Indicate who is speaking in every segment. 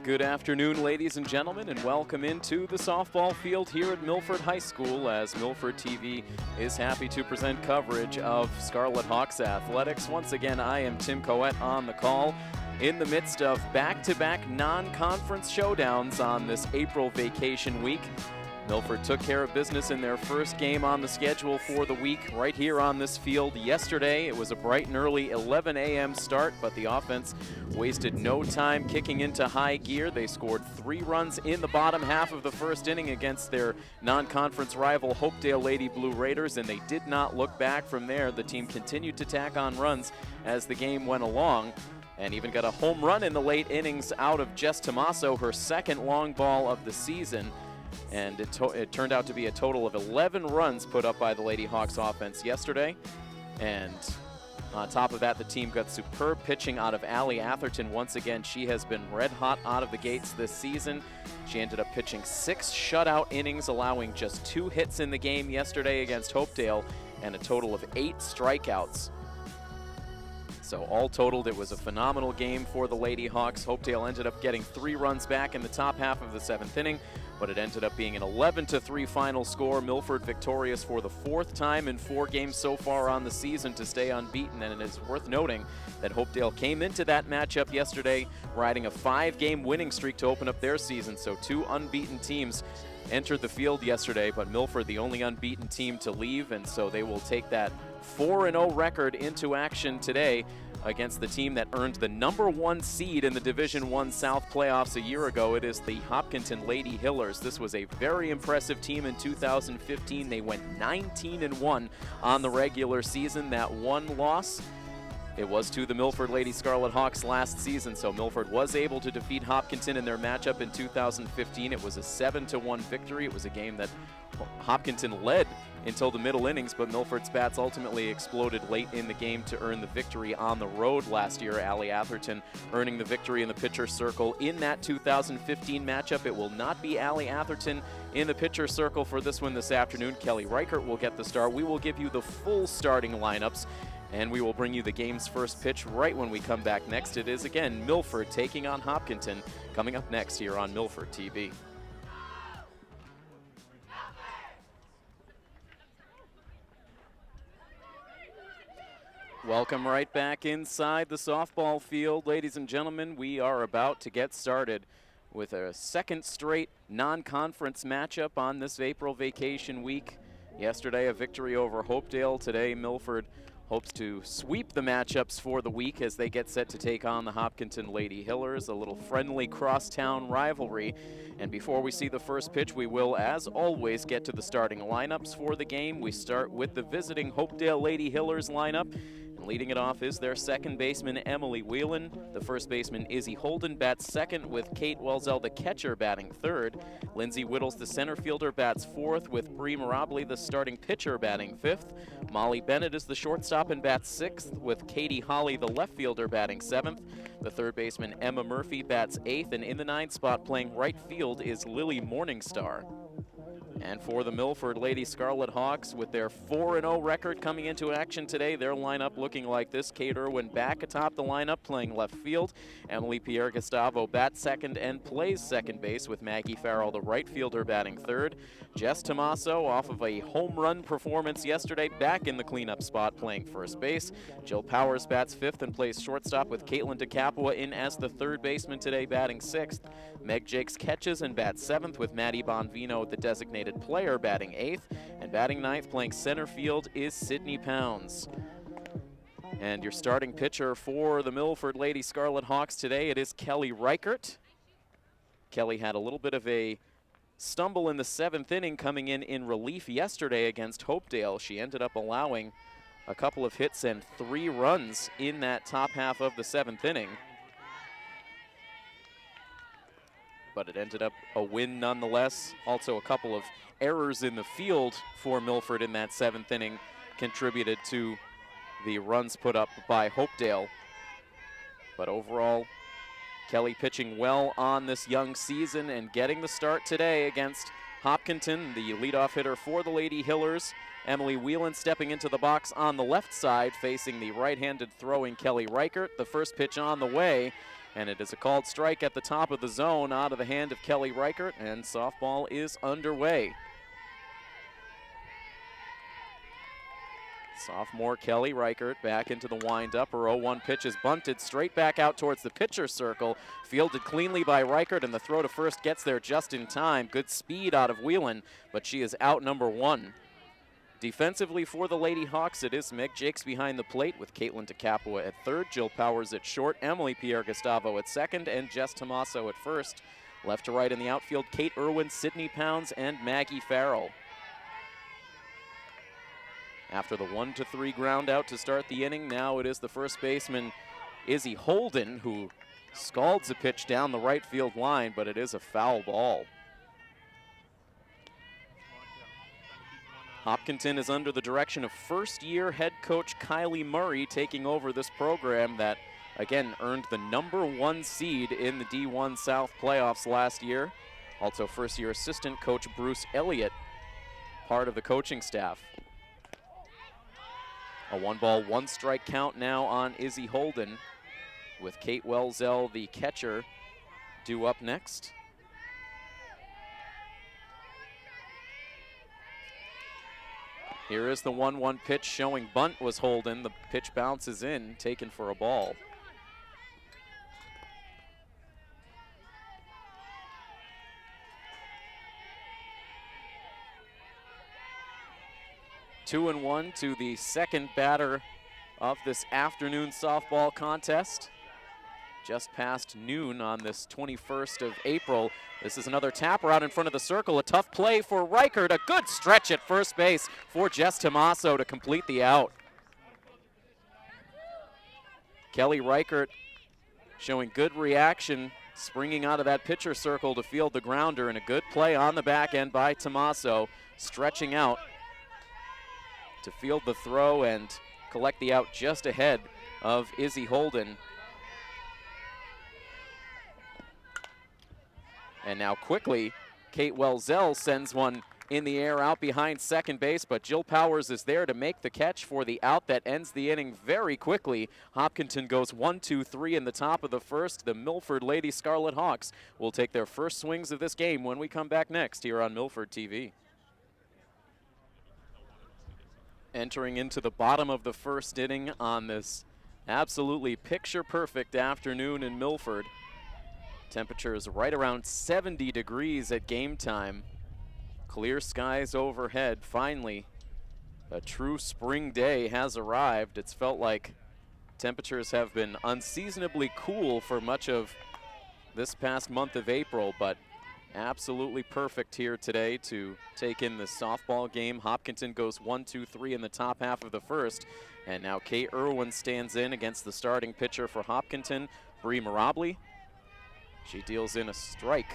Speaker 1: Good afternoon, ladies and gentlemen, and welcome into the softball field here at Milford High School as Milford TV is happy to present coverage of Scarlet Hawks athletics. Once again, I am Tim Coette on the call in the midst of back-to-back non-conference showdowns on this April vacation week. Milford took care of business in their first game on the schedule for the week right here on this field yesterday. It was a bright and early 11 a.m. start, but the offense wasted no time kicking into high gear. They scored 3 runs in the bottom half of the first inning against their non-conference rival Hopedale Lady Blue Raiders, and they did not look back from there. The team continued to tack on runs as the game went along, and even got a home run in the late innings out of Jess Tomaso, her second long ball of the season. And it turned out to be a total of 11 runs put up by the Lady Hawks offense yesterday. And on top of that, the team got superb pitching out of Allie Atherton. Once again, she has been red hot out of the gates this season. She ended up pitching 6 shutout innings, allowing just 2 hits in the game yesterday against Hopedale and a total of 8 strikeouts. So all totaled, it was a phenomenal game for the Lady Hawks. Hopedale ended up getting 3 runs back in the top half of the 7th inning, but it ended up being an 11-3 final score. Milford victorious for the 4th time in 4 games so far on the season to stay unbeaten, and it is worth noting that Hopedale came into that matchup yesterday riding a 5-game winning streak to open up their season. So 2 unbeaten teams entered the field yesterday, but Milford the only unbeaten team to leave, and so they will take that 4-0 record into action today against the team that earned the #1 seed in the Division I South playoffs a year ago. It is the Hopkinton Lady Hillers. This was a very impressive team in 2015. They went 19-1 on the regular season. That one loss, it was to the Milford Lady Scarlet Hawks last season, so Milford was able to defeat Hopkinton in their matchup in 2015. It was a 7-1 victory. It was a game that Hopkinton led until the middle innings, but Milford's bats ultimately exploded late in the game to earn the victory on the road last year. Allie Atherton earning the victory in the pitcher's circle in that 2015 matchup. It will not be Allie Atherton in the pitcher's circle for this one this afternoon. Kelly Reichert will get the start. We will give you the full starting lineups, and we will bring you the game's first pitch right when we come back next. It is again Milford taking on Hopkinton coming up next here on Milford TV. Welcome right back inside the softball field, ladies and gentlemen. We are about to get started with a second straight non-conference matchup on this April vacation week. Yesterday, a victory over Hopedale. Today, Milford hopes to sweep the matchups for the week as they get set to take on the Hopkinton Lady Hillers, a little friendly crosstown rivalry. And before we see the first pitch, we will, as always, get to the starting lineups for the game. We start with the visiting Hopedale Lady Hillers lineup. Leading it off is their second baseman, Emily Whelan. The first baseman, Izzy Holden, bats second, with Kate Welzell, the catcher, batting third. Lindsay Whittles, the center fielder, bats fourth, with Bree Mirabli, the starting pitcher, batting fifth. Molly Bennett is the shortstop and bats sixth, with Katie Holly, the left fielder, batting seventh. The third baseman, Emma Murphy, bats eighth, and in the ninth spot playing right field is Lily Morningstar. And for the Milford Lady Scarlet Hawks, with their 4-0 record coming into action today, their lineup looking like this. Kate Irwin back atop the lineup playing left field. Emily Pierre Gustavo bats second and plays second base, with Maggie Farrell, the right fielder, batting third. Jess Tomaso, off of a home run performance yesterday, back in the cleanup spot playing first base. Jill Powers bats fifth and plays shortstop, with Caitlin DeCapua in as the third baseman today, batting sixth. Meg Jakes catches and bats seventh, with Maddie Bonvino, the designated player, batting eighth. And batting ninth, playing center field, is Sydney Pounds. And your starting pitcher for the Milford Lady Scarlet Hawks today, it is Kelly Reichert. Kelly had a little bit of a stumble in the 7th inning coming in relief yesterday against Hopedale. She ended up allowing a couple of hits and 3 runs in that top half of the 7th inning. But it ended up a win nonetheless. Also a couple of errors in the field for Milford in that 7th inning contributed to the runs put up by Hopedale. But overall, Kelly pitching well on this young season and getting the start today against Hopkinton, the leadoff hitter for the Lady Hillers. Emily Whelan stepping into the box on the left side, facing the right-handed throwing Kelly Reichert. The first pitch on the way, And it is a called strike at the top of the zone out of the hand of Kelly Reichert, and softball is underway. Sophomore Kelly Reichert back into the windup. Her 0-1 pitch is bunted straight back out towards the pitcher's circle. Fielded cleanly by Reichert, and the throw to first gets there just in time. Good speed out of Whelan, but she is out number 1. Defensively for the Lady Hawks, it is Meg Jakes behind the plate with Caitlin DeCapua at third, Jill Powers at short, Emily Pierre-Gustavo at second, and Jess Tomaso at first. Left to right in the outfield, Kate Irwin, Sydney Pounds, and Maggie Farrell. After the 1-3 ground out to start the inning, now it is the first baseman, Izzy Holden, who scalds a pitch down the right field line, but it is a foul ball. Hopkinton is under the direction of first-year head coach Kylie Murray, taking over this program that, again, earned the #1 seed in the D1 South playoffs last year. Also first-year assistant coach Bruce Elliott, part of the coaching staff. A 1-ball, 1-strike count now on Izzy Holden, with Kate Welzell, the catcher, due up next. Here is the 1-1 pitch showing bunt was Holden. The pitch bounces in, taken for a ball. Two and one to the second batter of this afternoon softball contest. Just past noon on this 21st of April. This is another tapper out in front of the circle. A tough play for Reichert. A good stretch at first base for Jess Tomaso to complete the out. Kelly Reichert showing good reaction, springing out of that pitcher circle to field the grounder, and a good play on the back end by Tomaso, stretching out to field the throw and collect the out just ahead of Izzy Holden. And now quickly, Kate Welzell sends one in the air out behind second base, but Jill Powers is there to make the catch for the out that ends the inning very quickly. Hopkinton goes 1-2-3 in the top of the first. The Milford Lady Scarlet Hawks will take their first swings of this game when we come back next here on Milford TV. Entering into the bottom of the first inning on this absolutely picture-perfect afternoon in Milford. Temperatures right around 70 degrees at game time. Clear skies overhead. Finally, a true spring day has arrived. It's felt like temperatures have been unseasonably cool for much of this past month of April, but absolutely perfect here today to take in the softball game. Hopkinton goes 1-2-3 in the top half of the first, and now Kate Irwin stands in against the starting pitcher for Hopkinton, Bree Mirabli. She deals in a strike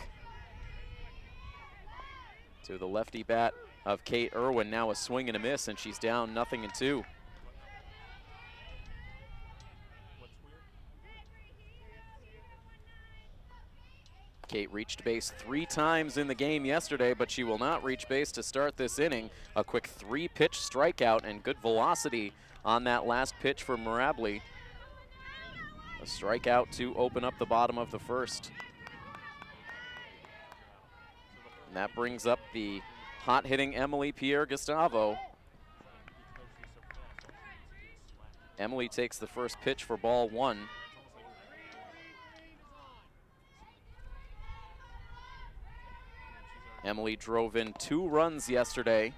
Speaker 1: to the lefty bat of Kate Irwin. Now a swing and a miss, and she's down 0-2. Kate reached base 3 times in the game yesterday, but she will not reach base to start this inning. A quick 3-pitch strikeout and good velocity on that last pitch for Mirabli. A strikeout to open up the bottom of the first. And that brings up the hot-hitting Emily Pierre-Gustavo. Emily takes the first pitch for ball 1. Emily drove in 2 runs yesterday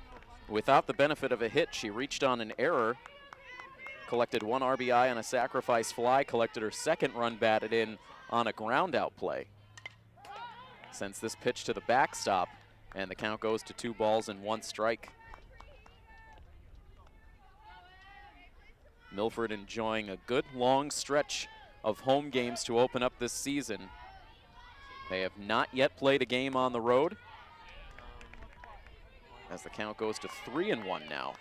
Speaker 1: without the benefit of a hit. She reached on an error, collected 1 RBI on a sacrifice fly, collected her second run batted in on a ground out play. Sends this pitch to the backstop, and the count goes to 2 balls and 1 strike. Milford enjoying a good long stretch of home games to open up this season. They have not yet played a game on the road, as the count goes to 3-1 now.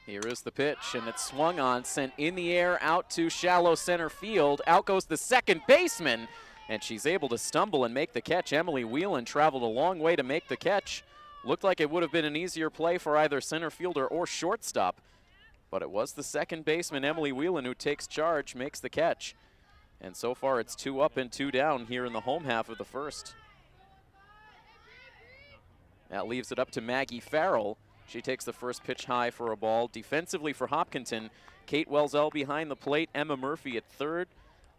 Speaker 1: Here is the pitch, and it's swung on, sent in the air out to shallow center field. Out goes the second baseman, and she's able to stumble and make the catch. Emily Whelan traveled a long way to make the catch. Looked like it would have been an easier play for either center fielder or shortstop. but it was the second baseman, Emily Whelan, who takes charge, makes the catch. And so far it's 2 up and 2 down here in the home half of the first. That leaves it up to Maggie Farrell. She takes the first pitch high for a ball. Defensively for Hopkinton, Kate Welzell behind the plate, Emma Murphy at third,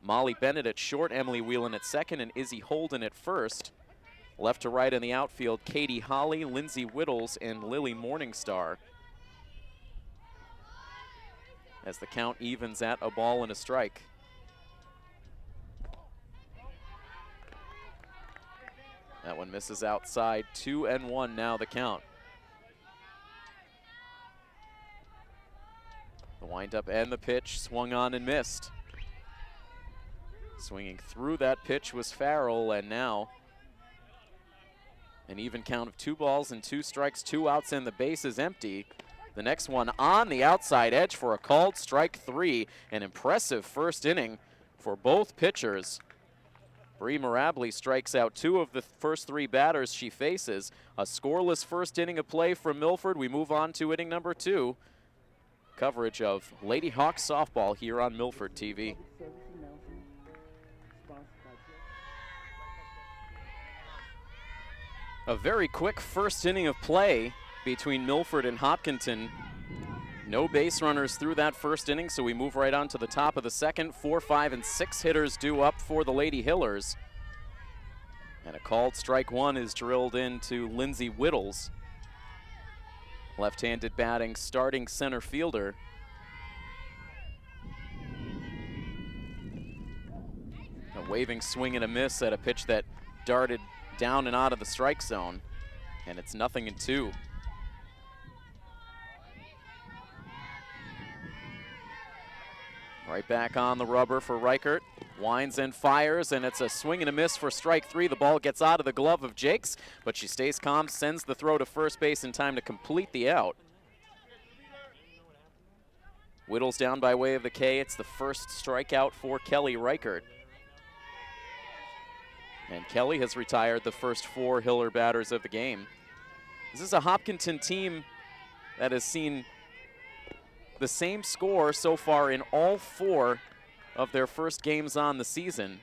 Speaker 1: Molly Bennett at short, Emily Whelan at second, and Izzy Holden at first. Left to right in the outfield, Katie Holly, Lindsay Whittles, and Lily Morningstar. As the count evens at a ball and a strike. That one misses outside, 2-1 now the count. The windup and the pitch swung on and missed. Swinging through that pitch was Farrell, and now an even count of 2 balls and 2 strikes, 2 outs, and the base is empty. The next one on the outside edge for a called strike 3. An impressive first inning for both pitchers. Bree Mirably strikes out 2 of the first 3 batters she faces. A scoreless first inning of play from Milford. We move on to inning number 2. Coverage of Lady Hawks softball here on Milford TV. A very quick first inning of play between Milford and Hopkinton. No base runners through that first inning, so we move right on to the top of the second. 4, 5, and 6 hitters due up for the Lady Hillers. And a called strike 1 is drilled into Lindsay Whittles. Left-handed batting, starting center fielder. A waving swing and a miss at a pitch that darted down and out of the strike zone. And it's 0-2. Right back on the rubber for Reichert. Winds and fires, and it's a swing and a miss for strike 3. The ball gets out of the glove of Jakes, but she stays calm, sends the throw to first base in time to complete the out. Whittles down by way of the K. It's the first strikeout for Kelly Reichert. And Kelly has retired the first 4 Hiller batters of the game. This is a Hopkinton team that has seen the same score so far in all 4 of their first games on the season.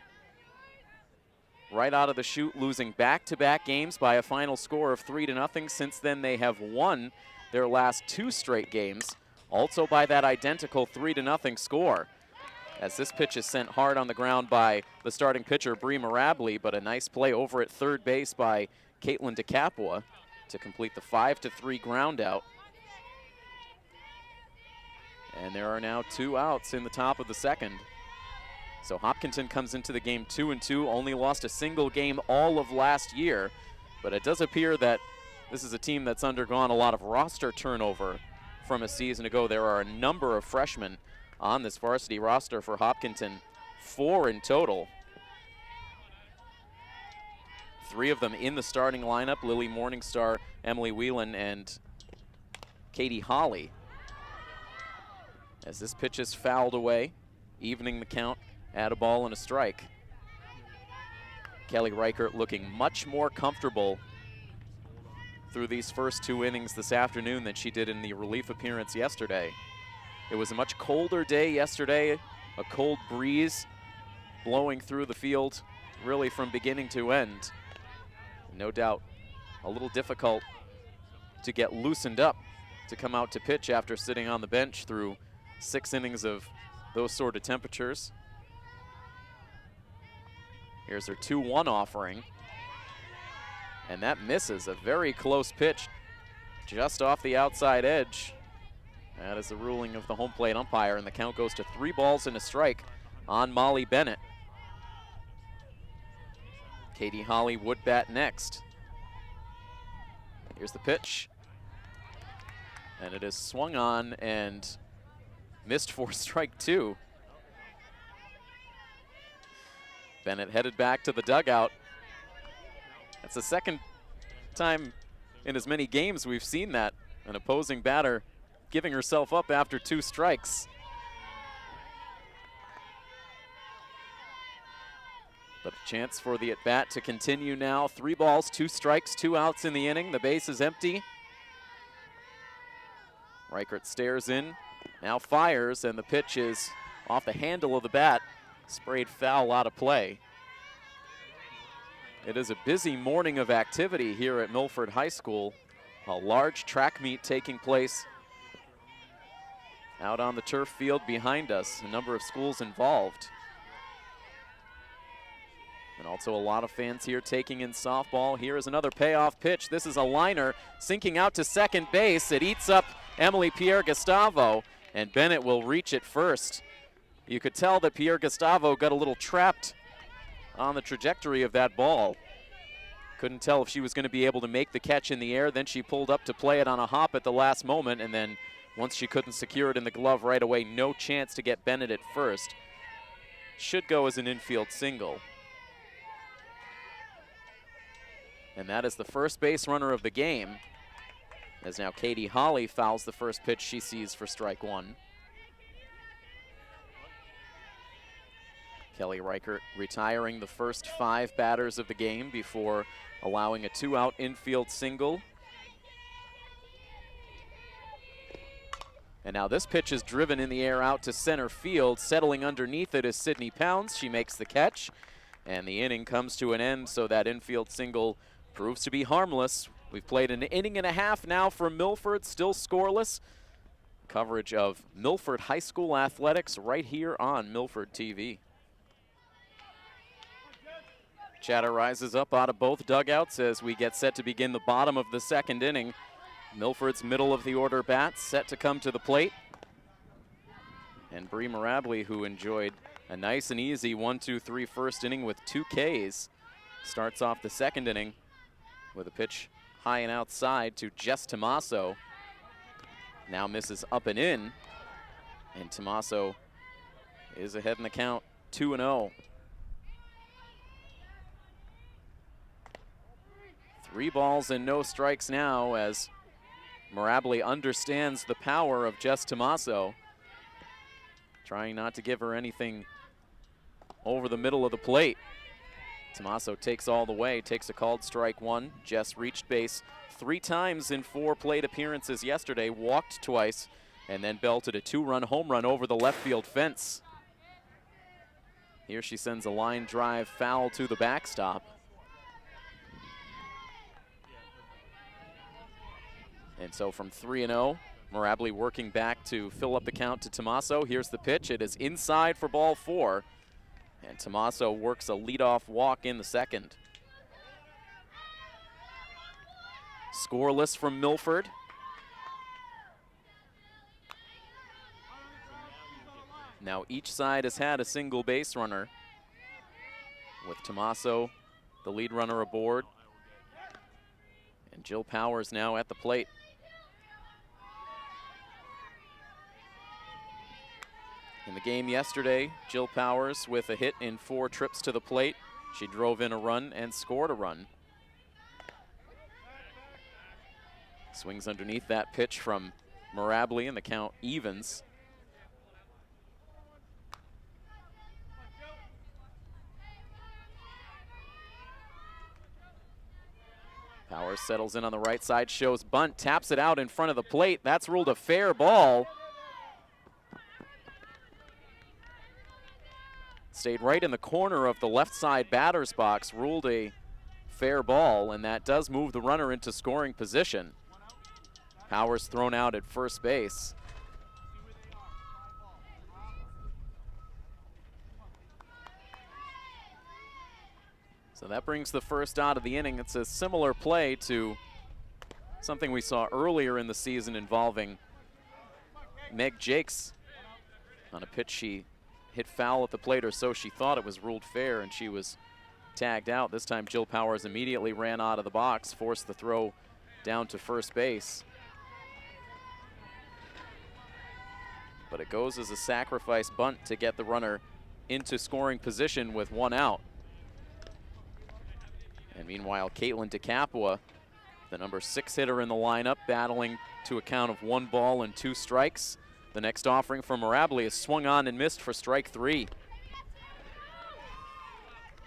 Speaker 1: Right out of the chute, losing back-to-back games by a final score of 3-0. Since then, they have won their last 2 straight games, also by that identical 3-0 score. As this pitch is sent hard on the ground by the starting pitcher, Bree Mirably, but a nice play over at third base by Caitlin DeCapua to complete the 5-3 ground out. And there are now 2 outs in the top of the second. So Hopkinton comes into the game 2-2, only lost a single game all of last year, but it does appear that this is a team that's undergone a lot of roster turnover from a season ago. There are a number of freshmen on this varsity roster for Hopkinton, 4 in total. 3 of them in the starting lineup, Lily Morningstar, Emily Whelan, and Katie Holly. As this pitch is fouled away, evening the count at a ball and a strike. Kelly Reichert looking much more comfortable through these first 2 innings this afternoon than she did in the relief appearance yesterday. It was a much colder day yesterday, a cold breeze blowing through the field really from beginning to end. No doubt a little difficult to get loosened up to come out to pitch after sitting on the bench through 6 innings of those sort of temperatures. Here's her 2-1 offering. And that misses, a very close pitch just off the outside edge. That is the ruling of the home plate umpire, and the count goes to 3 balls and a strike on Molly Bennett. Katie Holly would bat next. Here's the pitch. And it is swung on and missed for strike 2. Bennett headed back to the dugout. That's the second time in as many games we've seen that. An opposing batter giving herself up after 2 strikes. But a chance for the at-bat to continue now. 3 balls, 2 strikes, 2 outs in the inning. The base is empty. Reichert stares in Now fires, and the pitch is off the handle of the bat, sprayed foul out of play. It is a busy morning of activity here at Milford High School. A large track meet taking place out on the turf field behind us. A number of schools involved. And also a lot of fans here taking in softball. Here is another payoff pitch. This is a liner sinking out to second base. It eats up Emily Pierre-Gustavo, and Bennett will reach it first. You could tell that Pierre-Gustavo got a little trapped on the trajectory of that ball. Couldn't tell if she was going to be able to make the catch in the air. Then she pulled up to play it on a hop at the last moment, and then once she couldn't secure it in the glove right away, no chance to get Bennett at first. Should go as an infield single. And that is the first base runner of the game, as now Katie Holly fouls the first pitch she sees for strike one. Kelly Reichert retiring the first 5 batters of the game before allowing a 2-out infield single. And now this pitch is driven in the air out to center field. Settling underneath it is Sydney Pounds. She makes the catch, and the inning comes to an end, so that infield single proves to be harmless. We've played an inning and a half now for Milford, still scoreless. Coverage of Milford High School athletics right here on Milford TV. Chatter rises up out of both dugouts as we get set to begin the bottom of the second inning. Milford's middle of the order bat set to come to the plate. And Bree Mirably, who enjoyed a nice and easy 1-2-3 first inning with 2 Ks, starts off the second inning with a pitch high and outside to Jess Tomaso. Now misses up and in, and Tomaso is ahead in the count, 2-0. 3 balls and no strikes now as Mirably understands the power of Jess Tomaso, trying not to give her anything over the middle of the plate. Tomaso takes all the way, takes a called strike one. Jess reached base 3 times in 4 plate appearances yesterday, walked twice, and then belted a 2-run home run over the left field fence. Here she sends a line drive foul to the backstop. And so from 3-0, Mirably working back to fill up the count to Tomaso. Here's the pitch. It is inside for ball 4. And Tomaso works a leadoff walk in the second. Scoreless from Milford. Now each side has had a single base runner, with Tomaso, the lead runner, aboard. And Jill Powers now at the plate. In the game yesterday, Jill Powers with a hit in 4 trips to the plate. She drove in a run and scored a run. Swings underneath that pitch from Mirably, and the count evens. Powers settles in on the right side, shows bunt, taps it out in front of the plate. That's ruled a fair ball. Stayed right in the corner of the left side batter's box, ruled a fair ball, and that does move the runner into scoring position. Powers thrown out at first base. So that brings the first out of the inning. It's a similar play to something we saw earlier in the season involving Meg Jakes on a pitch she hit foul at the plate, or so she thought. It was ruled fair, and she was tagged out. This time Jill Powers immediately ran out of the box, forced the throw down to first base. But it goes as a sacrifice bunt to get the runner into scoring position with 1 out. And meanwhile, Caitlin DeCapua, the number 6 hitter in the lineup, battling to a count of 1 ball and 2 strikes. The next offering from Mirably is swung on and missed for strike 3.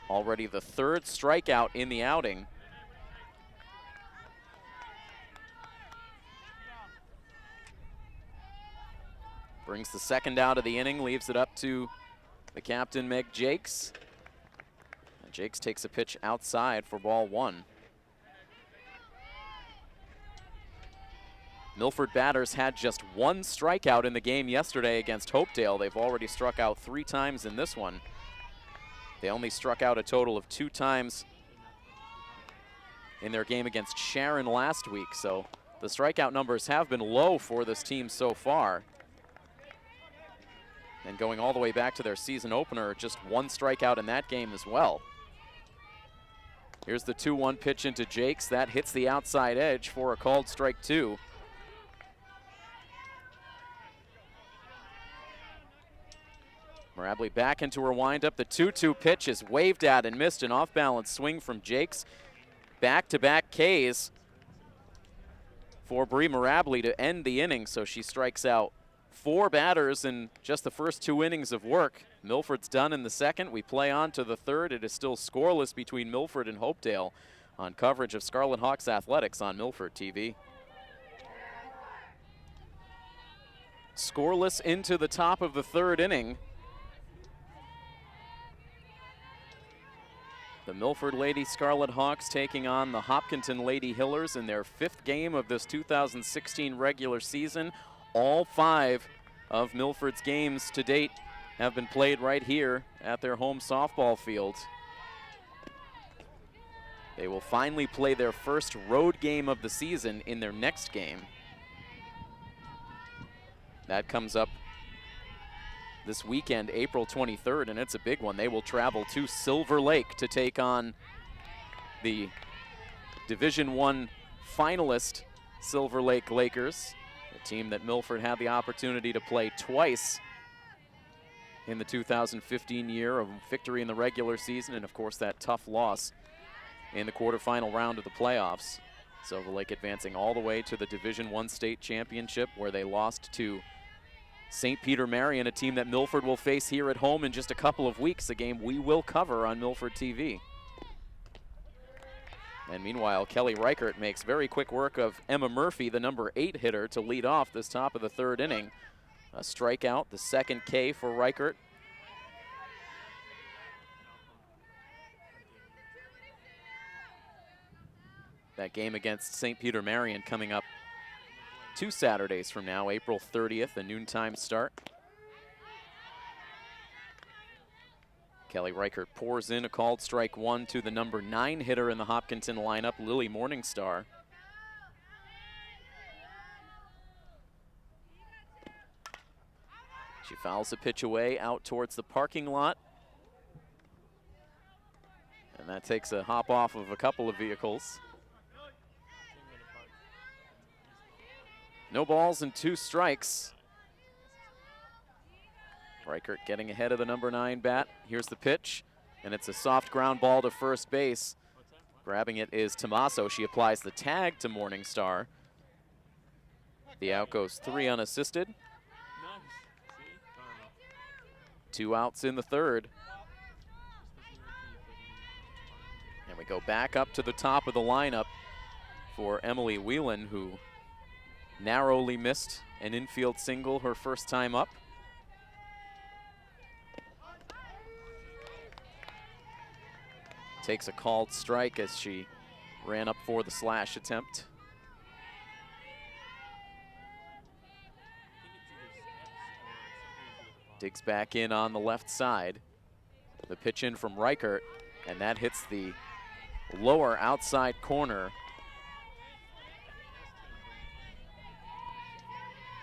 Speaker 1: Already the 3rd strikeout in the outing. Brings the second out of the inning, leaves it up to the captain, Meg Jakes. And Jakes takes a pitch outside for ball 1. Milford batters had just 1 strikeout in the game yesterday against Hopedale. They've already struck out 3 times in this one. They only struck out a total of 2 times in their game against Sharon last week, so the strikeout numbers have been low for this team so far. And going all the way back to their season opener, just 1 strikeout in that game as well. Here's the 2-1 pitch into Jakes. That hits the outside edge for a called strike 2. Marabli back into her windup. The 2-2 pitch is waved at and missed. An off-balance swing from Jakes. Back-to-back Ks for Bree Marabli to end the inning, so she strikes out 4 batters in just the first 2 innings of work. Milford's done in the second. We play on to the third. It is still scoreless between Milford and Hopedale on coverage of Scarlet Hawks Athletics on Milford TV. Scoreless into the top of the third inning. The Milford Lady Scarlet Hawks taking on the Hopkinton Lady Hillers in their 5th game of this 2016 regular season. All 5 of Milford's games to date have been played right here at their home softball field. They will finally play their first road game of the season in their next game. That comes up this weekend, April 23rd, and it's a big one. They will travel to Silver Lake to take on the Division I finalist Silver Lake Lakers, a team that Milford had the opportunity to play twice in the 2015 year, a victory in the regular season, and of course that tough loss in the quarterfinal round of the playoffs. Silver Lake advancing all the way to the Division I state championship, where they lost to St. Peter Marion, a team that Milford will face here at home in just a couple of weeks, a game we will cover on Milford TV. And meanwhile, Kelly Reichert makes very quick work of Emma Murphy, the number 8 hitter, to lead off this top of the third inning. A strikeout, the second K for Reichert. That game against St. Peter Marion coming up 2 Saturdays from now, April 30th, a noontime start. Kelly Reichert pours in a called strike 1 to the number 9 hitter in the Hopkinton lineup, Lily Morningstar. She fouls a pitch away out towards the parking lot. And that takes a hop off of a couple of vehicles. No balls and 2 strikes. Reichert getting ahead of the number 9 bat. Here's the pitch, and it's a soft ground ball to first base. Grabbing it is Tommaso. She applies the tag to Morningstar. The out goes 3 unassisted. 2 outs in the third. And we go back up to the top of the lineup for Emily Whelan, who narrowly missed an infield single her first time up. Takes a called strike as she ran up for the slash attempt. Digs back in on the left side. The pitch in from Reichert, and that hits the lower outside corner.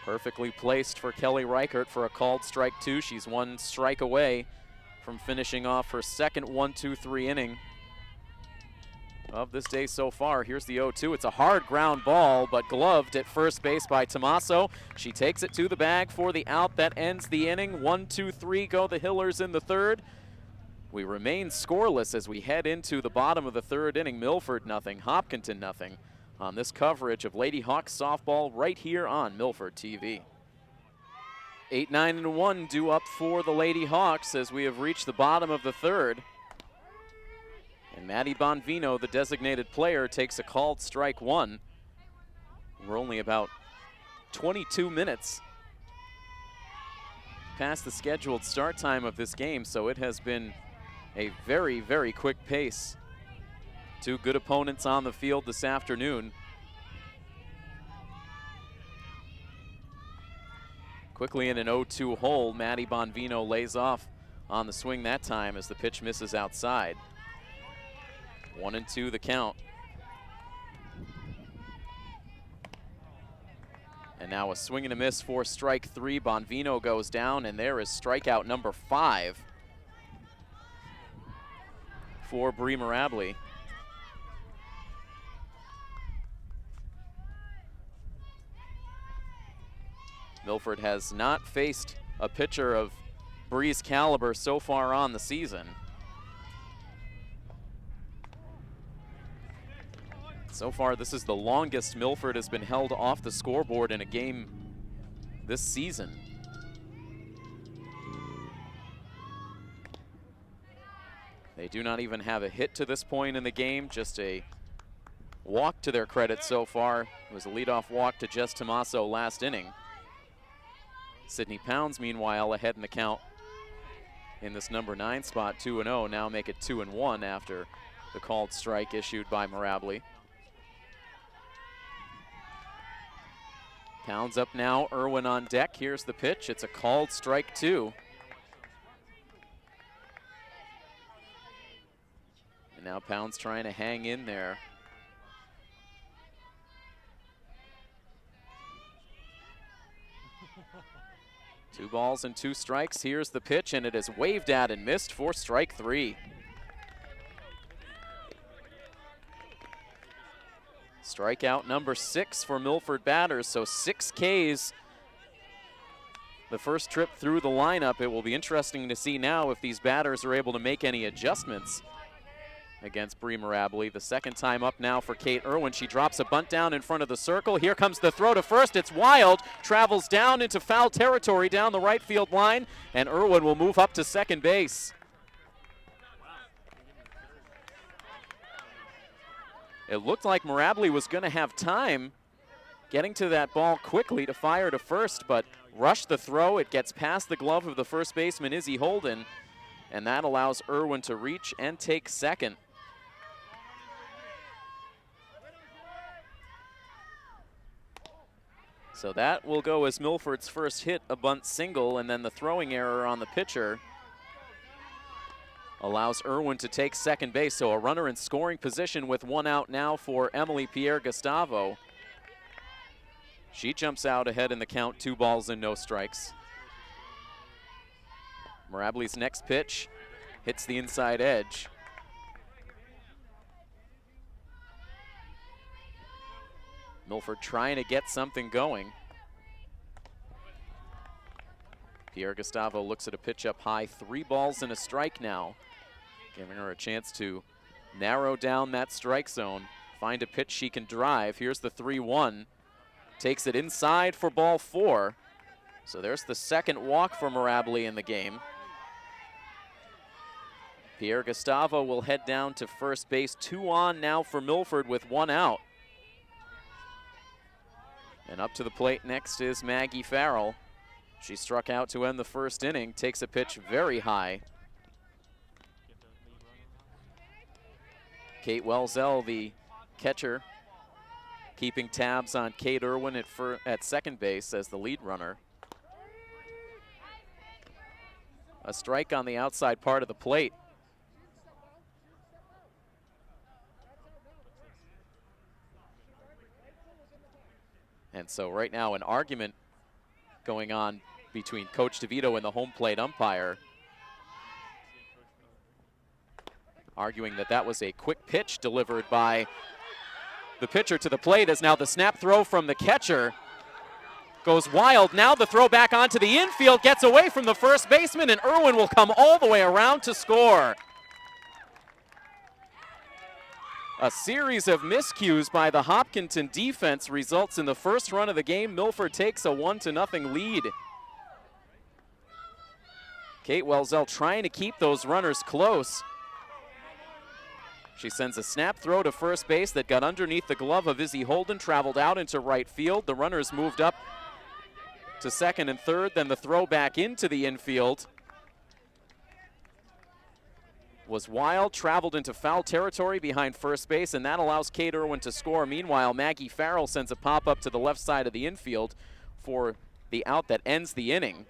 Speaker 1: Perfectly placed for Kelly Reichert for a called strike 2. She's 1 strike away from finishing off her second 1-2-3 inning of this day so far. Here's the 0-2. It's a hard ground ball, but gloved at first base by Tommaso. She takes it to the bag for the out that ends the inning. 1-2-3 go the Hillers in the third. We remain scoreless as we head into the bottom of the third inning. Milford nothing, Hopkinton nothing, on this coverage of Lady Hawks softball right here on Milford TV. 8-9-1 due up for the Lady Hawks as we have reached the bottom of the third. And Maddie Bonvino, the designated player, takes a called strike 1. We're only about 22 minutes past the scheduled start time of this game, so it has been a very, very quick pace. Two good opponents on the field this afternoon. Quickly in an 0-2 hole, Maddie Bonvino lays off on the swing that time as the pitch misses outside. 1-2 the count. And now a swing and a miss for strike 3. Bonvino goes down, and there is strikeout number 5 for Bree Mirabli. Milford has not faced a pitcher of Bree's caliber so far on the season. So far, this is the longest Milford has been held off the scoreboard in a game this season. They do not even have a hit to this point in the game, just a walk to their credit so far. It was a leadoff walk to Jess Tommaso last inning. Sydney Pounds, meanwhile, ahead in the count in this number 9 spot, 2-0. Now make it 2-1 after the called strike issued by Mirabli. Pounds up now, Irwin on deck. Here's the pitch. It's a called strike 2. And now Pounds trying to hang in there. Two balls and 2 strikes. Here's the pitch, and it is waved at and missed for strike 3. Strikeout number 6 for Milford batters, so 6 Ks the first trip through the lineup. It will be interesting to see now if these batters are able to make any adjustments against Bree Mirabli. The second time up now for Kate Irwin. She drops a bunt down in front of the circle. Here comes the throw to first. It's wild, travels down into foul territory down the right field line, and Irwin will move up to second base. It looked like Mirabli was going to have time getting to that ball quickly to fire to first, but rushed the throw. It gets past the glove of the first baseman, Izzy Holden, and that allows Irwin to reach and take second. So that will go as Milford's first hit, a bunt single, and then the throwing error on the pitcher allows Irwin to take second base. So a runner in scoring position with 1 out now for Emily Pierre Gustavo. She jumps out ahead in the count, 2 balls and no strikes. Mirabli's next pitch hits the inside edge. Milford trying to get something going. Pierre Gustavo looks at a pitch up high, 3 balls and a strike now, giving her a chance to narrow down that strike zone, find a pitch she can drive. Here's the 3-1, takes it inside for ball 4. So there's the second walk for Mirabli in the game. Pierre Gustavo will head down to first base. 2 on now for Milford with 1 out. And up to the plate next is Maggie Farrell. She struck out to end the first inning, takes a pitch very high. Kate Welzell, the catcher, keeping tabs on Kate Irwin at second base as the lead runner. A strike on the outside part of the plate. And so right now an argument going on between Coach DeVito and the home plate umpire, arguing that that was a quick pitch delivered by the pitcher to the plate, as now the snap throw from the catcher goes wild. Now the throw back onto the infield, gets away from the first baseman, and Irwin will come all the way around to score. A series of miscues by the Hopkinton defense results in the first run of the game. Milford takes a 1-0 lead. Kate Welzell trying to keep those runners close. She sends a snap throw to first base that got underneath the glove of Izzy Holden, traveled out into right field. The runners moved up to second and third, then the throw back into the infield was wild, traveled into foul territory behind first base, and that allows Kate Irwin to score. Meanwhile, Maggie Farrell sends a pop-up to the left side of the infield for the out that ends the inning.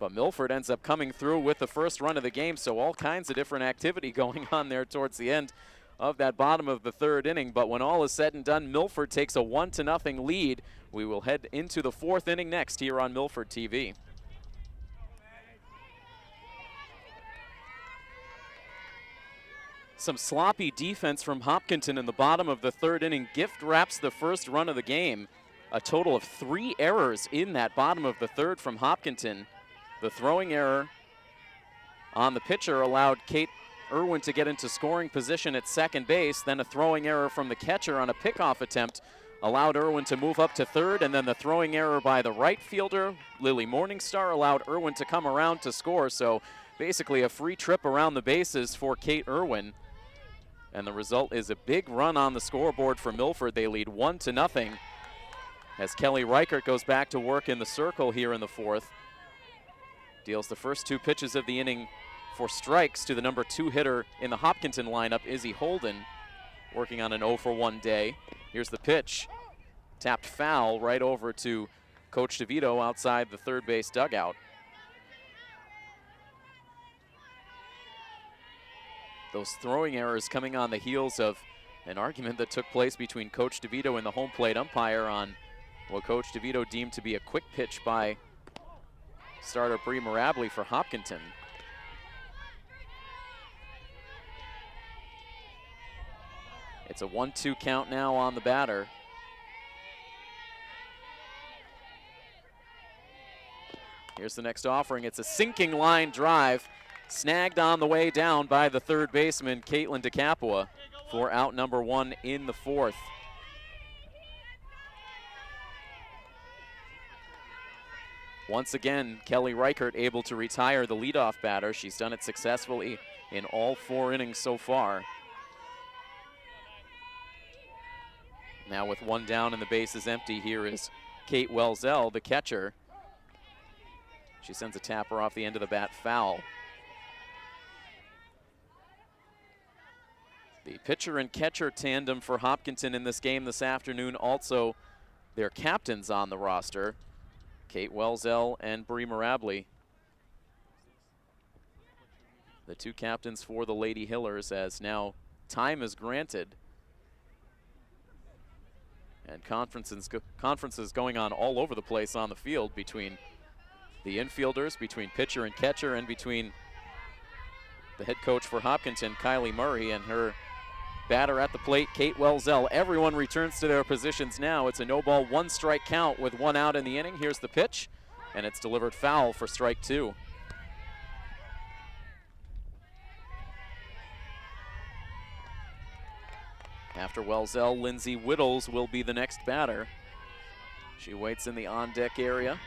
Speaker 1: But Milford ends up coming through with the first run of the game, so all kinds of different activity going on there towards the end of that bottom of the third inning. But when all is said and done, Milford takes a 1-0 lead. We will head into the fourth inning next here on Milford TV. Some sloppy defense from Hopkinton in the bottom of the third inning. Gift wraps the first run of the game. A total of 3 errors in that bottom of the third from Hopkinton. The throwing error on the pitcher allowed Kate Irwin to get into scoring position at second base. Then a throwing error from the catcher on a pickoff attempt allowed Irwin to move up to third. And then the throwing error by the right fielder, Lily Morningstar, allowed Irwin to come around to score. So basically a free trip around the bases for Kate Irwin. And the result is a big run on the scoreboard for Milford. They lead 1-0 as Kelly Reichert goes back to work in the circle here in the fourth. Deals the first 2 pitches of the inning for strikes to the number 2 hitter in the Hopkinton lineup, Izzy Holden, working on an 0-for-1 day. Here's the pitch. Tapped foul right over to Coach DeVito outside the third base dugout. Those throwing errors coming on the heels of an argument that took place between Coach DeVito and the home plate umpire on what Coach DeVito deemed to be a quick pitch by starter Bree Mirably for Hopkinton. It's a 1-2 count now on the batter. Here's the next offering. It's a sinking line drive, snagged on the way down by the third baseman, Caitlin DeCapua, for out number 1 in the fourth. Once again, Kelly Reichert able to retire the leadoff batter. She's done it successfully in all 4 innings so far. Now with 1 down and the base is empty, here is Kate Welzell, the catcher. She sends a tapper off the end of the bat foul. The pitcher and catcher tandem for Hopkinton in this game this afternoon, also their captains on the roster, Kate Welzell and Bree Mirably. The 2 captains for the Lady Hillers, as now time is granted. And conferences going on all over the place on the field between the infielders, between pitcher and catcher, and between the head coach for Hopkinton, Kylie Murray, and her batter at the plate, Kate Welzell. Everyone returns to their positions now. It's a no-ball, 1-strike count with 1 out in the inning. Here's the pitch, and it's delivered foul for strike 2. After Welzell, Lindsay Whittles will be the next batter. She waits in the on-deck area.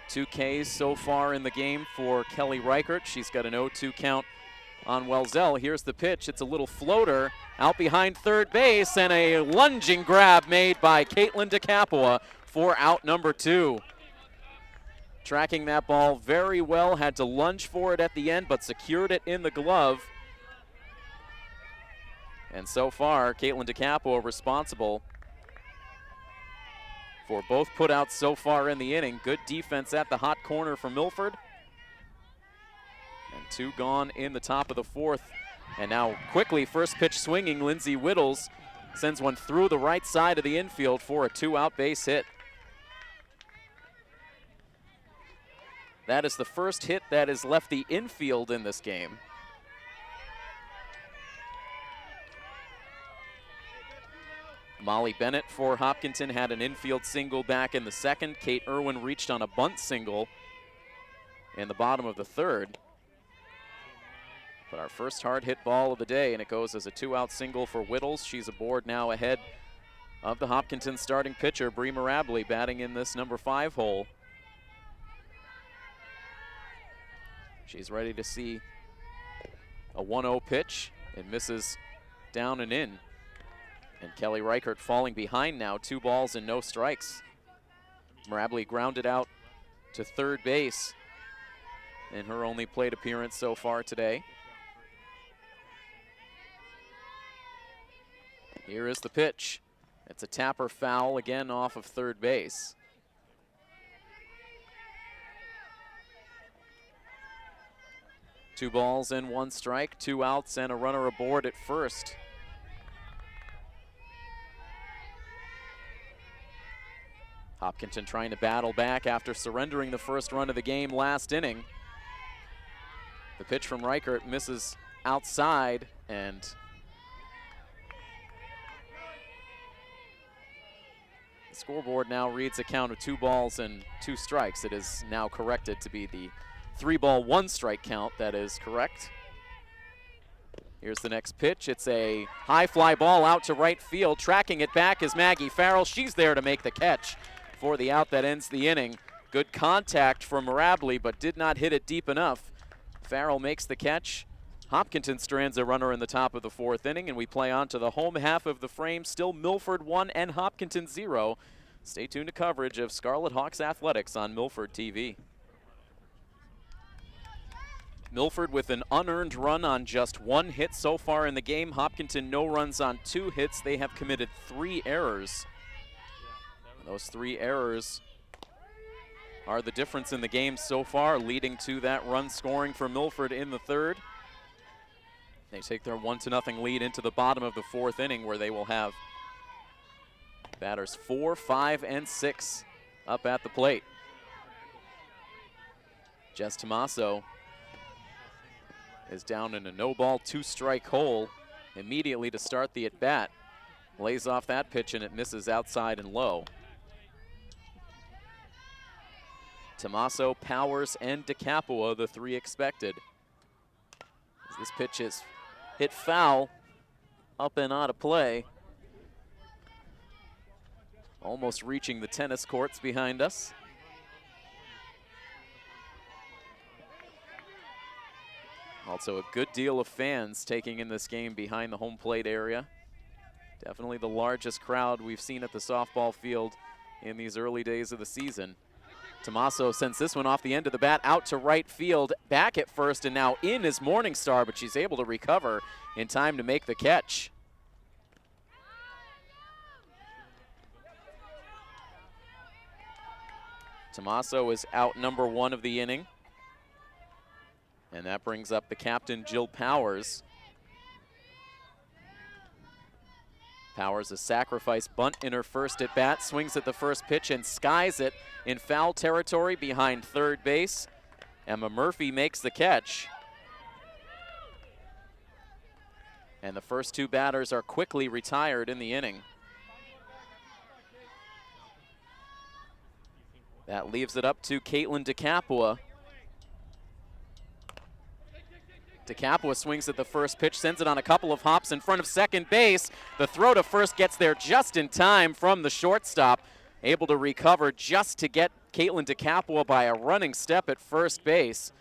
Speaker 1: 2 Ks so far in the game for Kelly Reichert. She's got an 0-2 count on Welzell. Here's the pitch. It's a little floater out behind third base, and a lunging grab made by Caitlin DeCapua for out number 2. Tracking that ball very well, had to lunge for it at the end, but secured it in the glove. And so far, Caitlin DeCapua responsible for both putouts so far in the inning. Good defense at the hot corner for Milford. And 2 gone in the top of the fourth. And now quickly, first pitch swinging, Lindsay Whittles sends one through the right side of the infield for a 2-out base hit. That is the first hit that has left the infield in this game. Molly Bennett for Hopkinton had an infield single back in the second. Kate Irwin reached on a bunt single in the bottom of the third. But our first hard hit ball of the day, and it goes as a 2-out single for Whittles. She's aboard now ahead of the Hopkinton starting pitcher, Bree Mirably, batting in this number 5 hole. She's ready to see a 1-0 pitch. It misses down and in. And Kelly Reichert falling behind now, 2 balls and no strikes. Mirably grounded out to third base in her only plate appearance so far today. Here is the pitch. It's a tapper foul again off of third base. Two balls and 1 strike, 2 outs and a runner aboard at first. Hopkinton trying to battle back after surrendering the first run of the game last inning. The pitch from Reichert misses outside, and the scoreboard now reads a count of 2 balls and 2 strikes. It is now corrected to be the 3-ball, 1 strike count. That is correct. Here's the next pitch. It's a high fly ball out to right field. Tracking it back is Maggie Farrell. She's there to make the catch for the out that ends the inning. Good contact from Mirably, but did not hit it deep enough. Farrell makes the catch. Hopkinton strands a runner in the top of the 4th inning, and we play on to the home half of the frame. Still Milford 1 and Hopkinton 0. Stay tuned to coverage of Scarlet Hawks athletics on Milford TV. Milford with an unearned run on just 1 hit so far in the game. Hopkinton no runs on 2 hits. They have committed 3 errors. Those 3 errors are the difference in the game so far, leading to that run scoring for Milford in the 3rd. They take their 1-0 lead into the bottom of the 4th inning, where they will have batters 4, 5, and 6 up at the plate. Jess Tomaso is down in a no-ball, 2-strike hole immediately to start the at-bat. Lays off that pitch and it misses outside and low. Tomaso, Powers, and DeCapua, the 3 expected. As this pitch is hit foul, up and out of play. Almost reaching the tennis courts behind us. Also a good deal of fans taking in this game behind the home plate area. Definitely the largest crowd we've seen at the softball field in these early days of the season. Tomaso sends this one off the end of the bat out to right field, back at first, and now in is Morningstar, but she's able to recover in time to make the catch. Tomaso is out number 1 of the inning. And that brings up the captain, Jill Powers. Powers, a sacrifice bunt in her first at bat, swings at the first pitch and skies it in foul territory behind third base. Emma Murphy makes the catch. And the first 2 batters are quickly retired in the inning. That leaves it up to Caitlin DeCapua. DeCapua swings at the first pitch, sends it on a couple of hops in front of second base. The throw to first gets there just in time from the shortstop. Able to recover just to get Caitlin DeCapua by a running step at first base.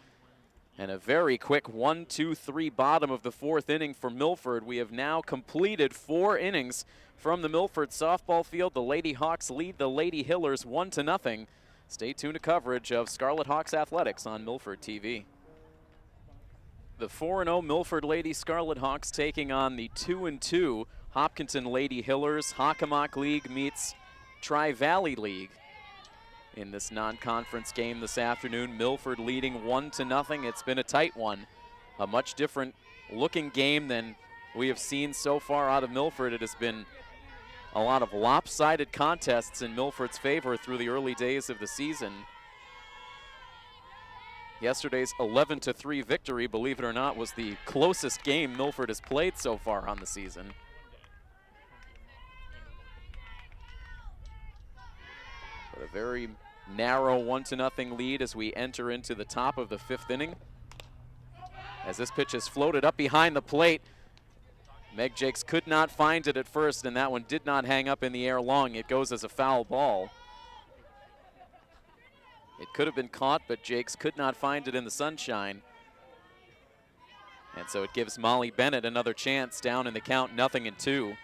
Speaker 1: And a very quick 1-2-3 bottom of the 4th inning for Milford. We have now completed 4 innings from the Milford softball field. The Lady Hawks lead the Lady Hillers 1-0. Stay tuned to coverage of Scarlet Hawks athletics on Milford TV. The 4-0 Milford Lady Scarlet Hawks taking on the 2-2 Hopkinton Lady Hillers. Hockomock League meets Tri-Valley League in this non-conference game this afternoon. Milford leading 1-0. It's been a tight one. A much different looking game than we have seen so far out of Milford. It has been a lot of lopsided contests in Milford's favor through the early days of the season. Yesterday's 11-3 victory, believe it or not, was the closest game Milford has played so far on the season. But a very narrow 1-0 lead as we enter into the top of the 5th inning. As this pitch is floated up behind the plate, Meg Jakes could not find it at first, and that one did not hang up in the air long. It goes as a foul ball. It could have been caught, but Jakes could not find it in the sunshine. And so it gives Molly Bennett another chance, down in the count 0-2.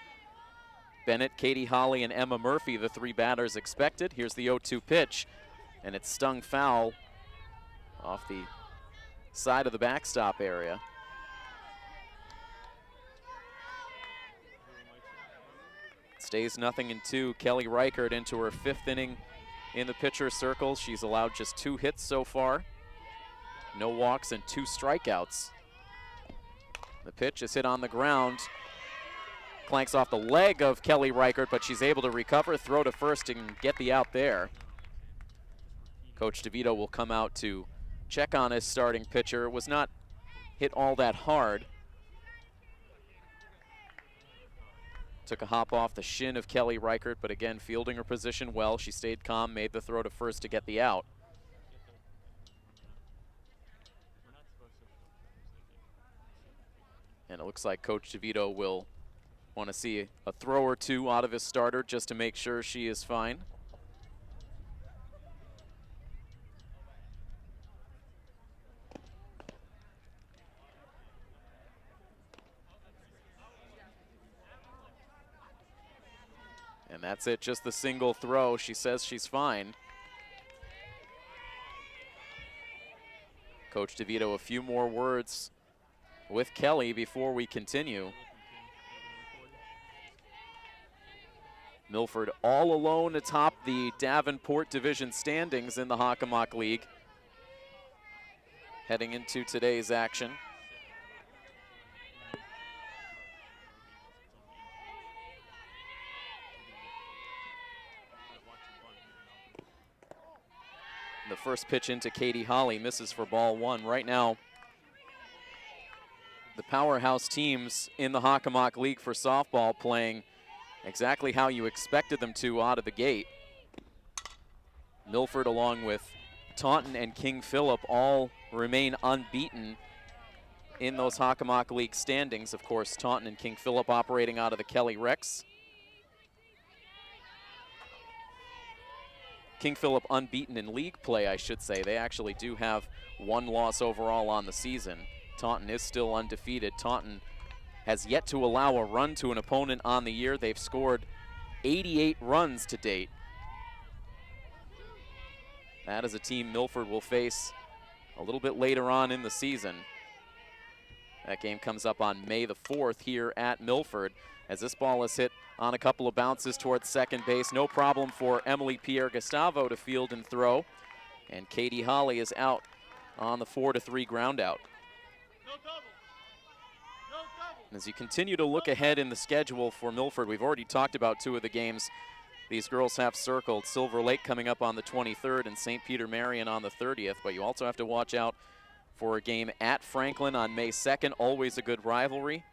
Speaker 1: Bennett, Katie Holly, and Emma Murphy, the three batters expected. Here's the 0-2 pitch, and it's stung foul off the side of the backstop area. Stays 0-2. Kelly Reichert into her 5th inning in the pitcher's circle. She's allowed just 2 hits so far. No walks and 2 strikeouts. The pitch is hit on the ground. Clanks off the leg of Kelly Reichert, but she's able to recover, throw to first, and get the out there. Coach DeVito will come out to check on his starting pitcher. It was not hit all that hard. Took a hop off the shin of Kelly Reichert, but again, fielding her position well. She stayed calm, made the throw to first to get the out. And it looks like Coach DeVito will want to see a throw or two out of his starter just to make sure she is fine. And that's it, just the single throw. She says she's fine. Coach DeVito, a few more words with Kelly before we continue. Milford all alone atop the Davenport Division standings in the Hockomock League, heading into today's action. The first pitch into Katie Holly misses for ball 1. Right now, the powerhouse teams in the Hockomock League for softball playing exactly how you expected them to out of the gate. Milford, along with Taunton and King Philip, all remain unbeaten in those Hockomock League standings. Of course, Taunton and King Philip operating out of the Kelly Rex. King Philip unbeaten in league play, I should say. They actually do have 1 loss overall on the season. Taunton is still undefeated. Taunton has yet to allow a run to an opponent on the year. They've scored 88 runs to date. That is a team Milford will face a little bit later on in the season. That game comes up on May the 4th here at Milford, as this ball is hit on a couple of bounces towards second base. No problem for Emily Pierre-Gustavo to field and throw. And Katie Holly is out on the 4-3 ground out. As you continue to look ahead in the schedule for Milford, we've already talked about 2 of the games these girls have circled. Silver Lake coming up on the 23rd and St. Peter Marion on the 30th, but you also have to watch out for a game at Franklin on May 2nd, always a good rivalry.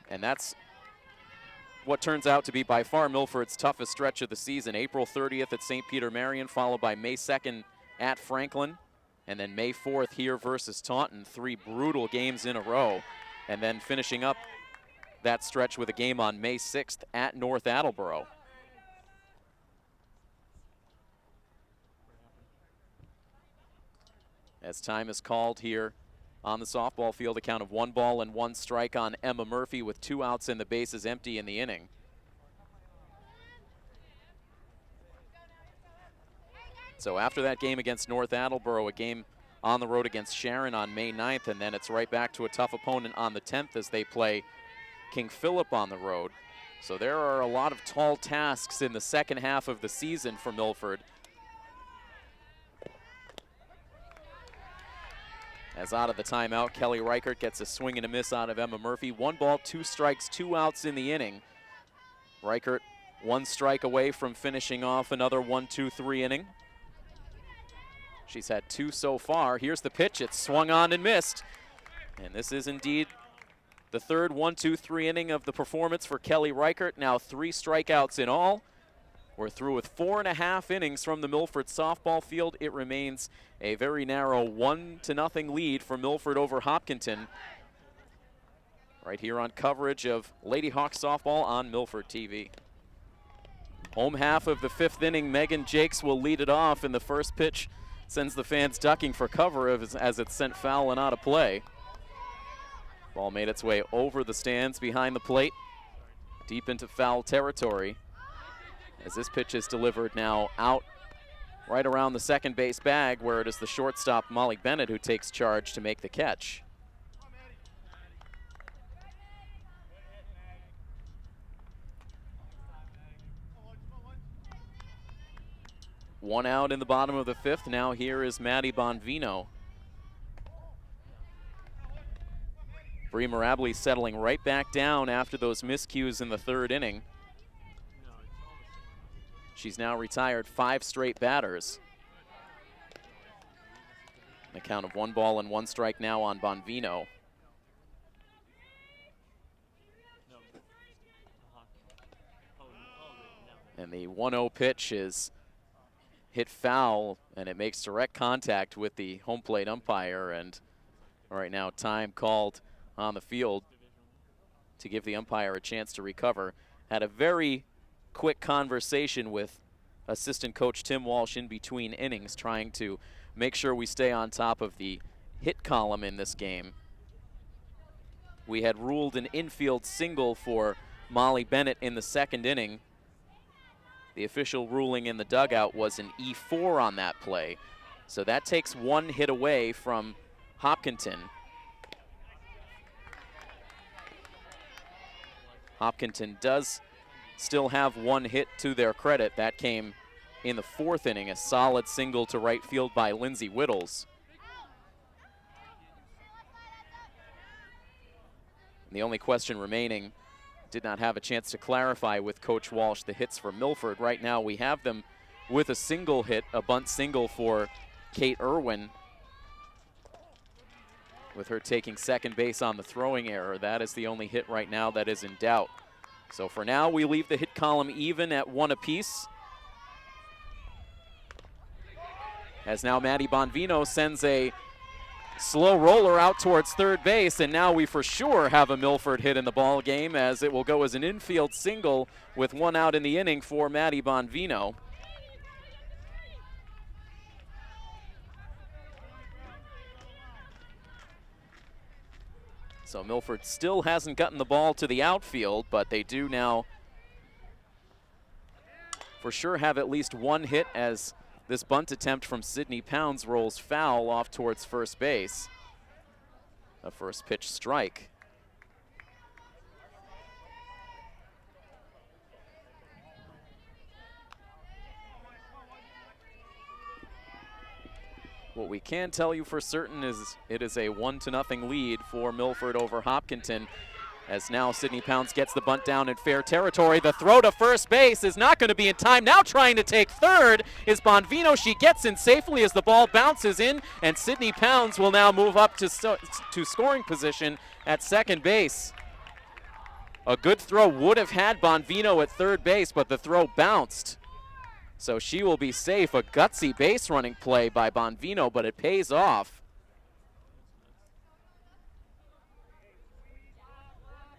Speaker 1: And that's what turns out to be by far Milford's toughest stretch of the season. April 30th at St. Peter Marion, followed by May 2nd at Franklin, and then May 4th here versus Taunton. 3 brutal games in a row. And then finishing up that stretch with a game on May 6th at North Attleboro. As time is called here on the softball field, a count of 1 ball and 1 strike on Emma Murphy with 2 outs and the bases empty in the inning. So after that game against North Attleboro, a game on the road against Sharon on May 9th, and then it's right back to a tough opponent on the 10th as they play King Philip on the road. So there are a lot of tall tasks in the second half of the season for Milford. As out of the timeout, Kelly Reichert gets a swing and a miss out of Emma Murphy. 1 ball, 2 strikes, 2 outs in the inning. Reichert 1 strike away from finishing off another 1-2-3 inning. She's had 2 so far. Here's the pitch. It's swung on and missed. And this is indeed the 3rd 1-2-3 inning of the performance for Kelly Reichert. Now 3 strikeouts in all. We're through with 4.5 innings from the Milford softball field. It remains a very narrow 1-0 lead for Milford over Hopkinton. Right here on coverage of Lady Hawks softball on Milford TV. Home half of the 5th inning, Megan Jakes will lead it off, and the first pitch sends the fans ducking for cover as it's sent foul and out of play. Ball made its way over the stands behind the plate. deep into foul territory as this pitch is delivered now out right around the second base bag, where it is the shortstop Molly Bennett who takes charge to make the catch. One out in the bottom of the fifth. Now here is Maddie Bonvino. Bree Mirabli settling right back down after those miscues in the third inning. She's now retired 5 straight batters. A count of 1 ball and 1 strike now on Bonvino. And the 1-0 pitch is hit foul, and it makes direct contact with the home plate umpire. And right now, time called on the field to give the umpire a chance to recover. Had a very quick conversation with assistant coach Tim Walsh in between innings, trying to make sure we stay on top of the hit column in this game. We had ruled an infield single for Molly Bennett in the second inning. The official ruling in the dugout was an E4 on that play. So that takes 1 hit away from Hopkinton. Hopkinton does still have 1 hit to their credit. That came in the 4th inning, a solid single to right field by Lindsay Whittles. And the only question remaining, did not have a chance to clarify with Coach Walsh the hits for Milford. Right now we have them with a single hit, a bunt single for Kate Irwin, with her taking second base on the throwing error. That is the only hit right now that is in doubt. So for now, we leave the hit column even at 1 apiece. As now Maddie Bonvino sends a slow roller out towards third base, and now we for sure have a Milford hit in the ball game, as it will go as an infield single with 1 out in the inning for Maddie Bonvino. So Milford still hasn't gotten the ball to the outfield, but they do now for sure have at least 1 hit, as this bunt attempt from Sydney Pounds rolls foul off towards first base. A first pitch strike. What we can tell you for certain is it is a 1-0 lead for Milford over Hopkinton, as now Sydney Pounds gets the bunt down in fair territory. The throw to first base is not going to be in time. Now trying to take third is Bonvino. She gets in safely as the ball bounces in, and Sydney Pounds will now move up to scoring position at second base. A good throw would have had Bonvino at third base, but the throw bounced. So she will be safe. A gutsy base running play by Bonvino, but it pays off.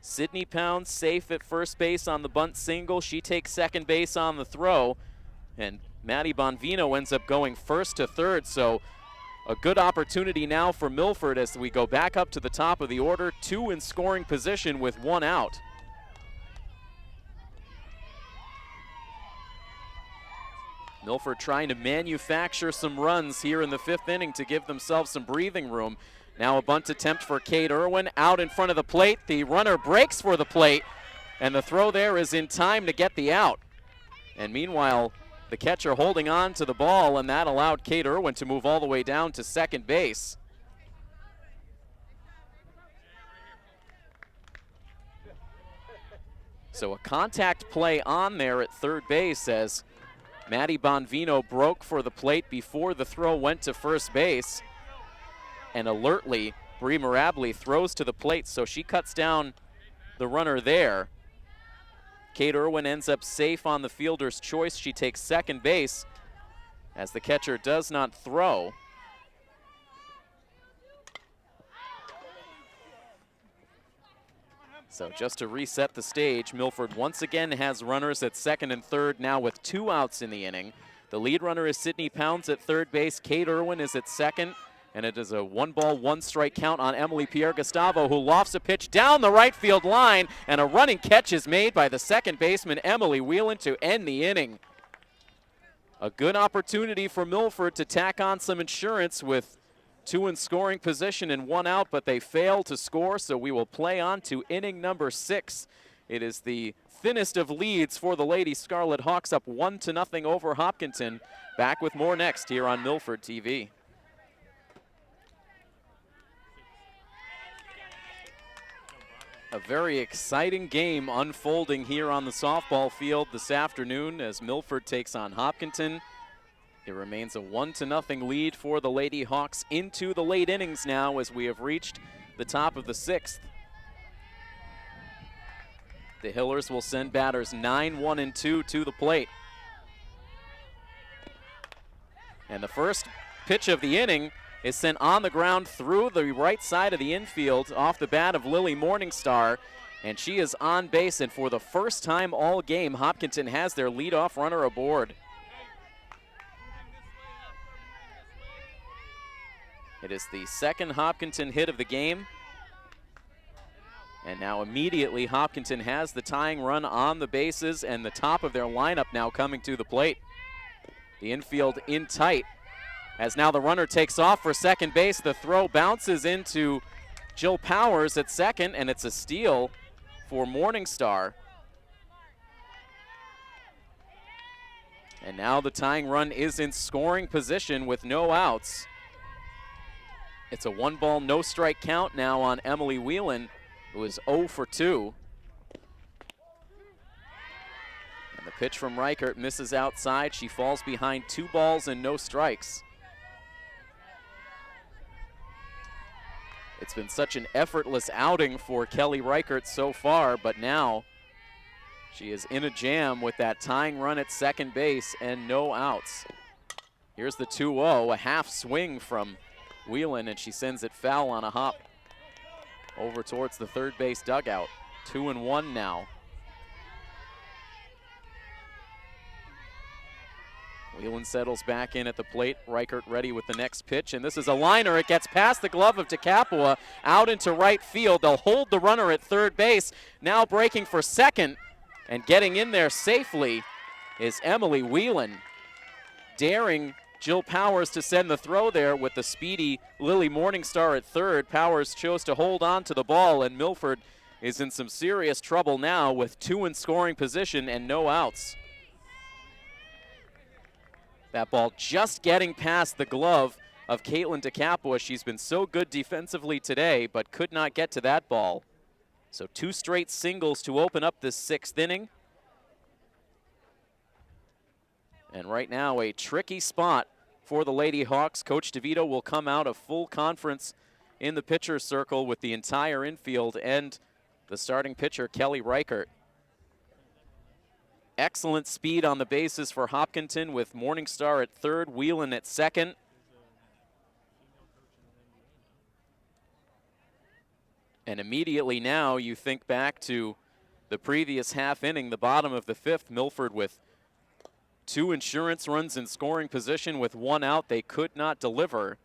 Speaker 1: Sydney Pounds safe at first base on the bunt single. She takes second base on the throw, and Maddie Bonvino ends up going first to third. So a good opportunity now for Milford as we go back up to the top of the order. 2 in scoring position with 1 out. Milford trying to manufacture some runs here in the 5th inning to give themselves some breathing room. Now a bunt attempt for Kate Irwin out in front of the plate. The runner breaks for the plate, and the throw there is in time to get the out. And meanwhile, the catcher holding on to the ball, and that allowed Kate Irwin to move all the way down to second base. So a contact play on there at third base as Maddie Bonvino broke for the plate before the throw went to first base. And alertly, Bree Mirabli throws to the plate, so she cuts down the runner there. Kate Irwin ends up safe on the fielder's choice. She takes second base as the catcher does not throw. So just to reset the stage, Milford once again has runners at second and third, now with 2 outs in the inning. The lead runner is Sydney Pounds at third base. Kate Irwin is at second. And it is a 1-ball, 1-strike count on Emily Pierre-Gustavo, who lofts a pitch down the right field line, and a running catch is made by the second baseman, Emily Whelan, to end the inning. A good opportunity for Milford to tack on some insurance with 2 in scoring position and 1 out, but they fail to score, so we will play on to inning number 6. It is the thinnest of leads for the Lady Scarlet Hawks, up 1-0 over Hopkinton. Back with more next here on Milford TV. A very exciting game unfolding here on the softball field this afternoon as Milford takes on Hopkinton. It remains a 1-0 lead for the Lady Hawks into the late innings now as we have reached the top of the 6th. The Hillers will send batters 9, 1, and 2 to the plate. And the first pitch of the inning is sent on the ground through the right side of the infield off the bat of Lily Morningstar, and she is on base, and for the first time all game, Hopkinton has their leadoff runner aboard. It is the second Hopkinton hit of the game, and now immediately Hopkinton has the tying run on the bases and the top of their lineup now coming to the plate. The infield in tight. As now the runner takes off for second base, the throw bounces into Jill Powers at second, and it's a steal for Morningstar. And now the tying run is in scoring position with no outs. It's a 1-ball, no-strike count now on Emily Whelan, who is 0 for 2. And the pitch from Reichert misses outside. She falls behind 2 balls and no strikes. It's been such an effortless outing for Kelly Reichert so far, but now she is in a jam with that tying run at second base and no outs. Here's the 2-0, a half swing from Whelan, and she sends it foul on a hop over towards the third base dugout. 2-1 now. Whelan settles back in at the plate. Reichert ready with the next pitch, and this is a liner. It gets past the glove of DeCapua, out into right field. They'll hold the runner at third base. Now breaking for second, and getting in there safely is Emily Whelan, daring Jill Powers to send the throw there with the speedy Lily Morningstar at third. Powers chose to hold on to the ball, and Milford is in some serious trouble now with 2 in scoring position and no outs. That ball just getting past the glove of Caitlin DeCapua. She's been so good defensively today, but could not get to that ball. So 2 straight singles to open up this 6th inning. And right now, a tricky spot for the Lady Hawks. Coach DeVito will come out of full conference in the pitcher's circle with the entire infield and the starting pitcher, Kelly Reichert. Excellent speed on the bases for Hopkinton with Morningstar at third, Whelan at second. And immediately now you think back to the previous half inning, the bottom of the 5th, Milford with 2 insurance runs in scoring position with 1 out. They could not deliver.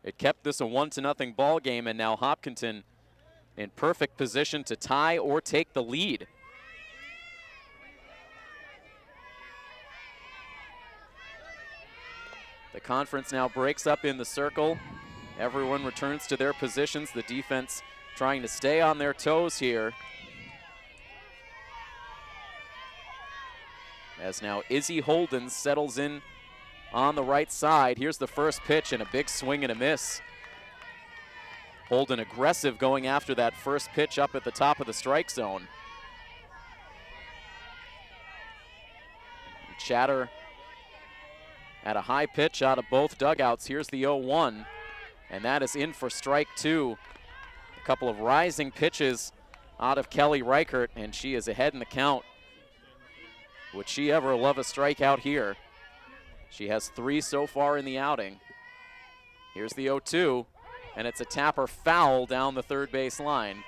Speaker 1: It kept this a 1-0 ball game, and now Hopkinton in perfect position to tie or take the lead. The conference now breaks up in the circle. Everyone returns to their positions. The defense trying to stay on their toes here. As now Izzy Holden settles in on the right side. Here's the first pitch, and a big swing and a miss. Holden aggressive going after that first pitch up at the top of the strike zone. Chatter at a high pitch out of both dugouts. Here's the 0-1, and that is in for strike 2. A couple of rising pitches out of Kelly Reichert, and she is ahead in the count. Would she ever love a strikeout here? She has 3 so far in the outing. Here's the 0-2, and it's a tapper foul down the third base line.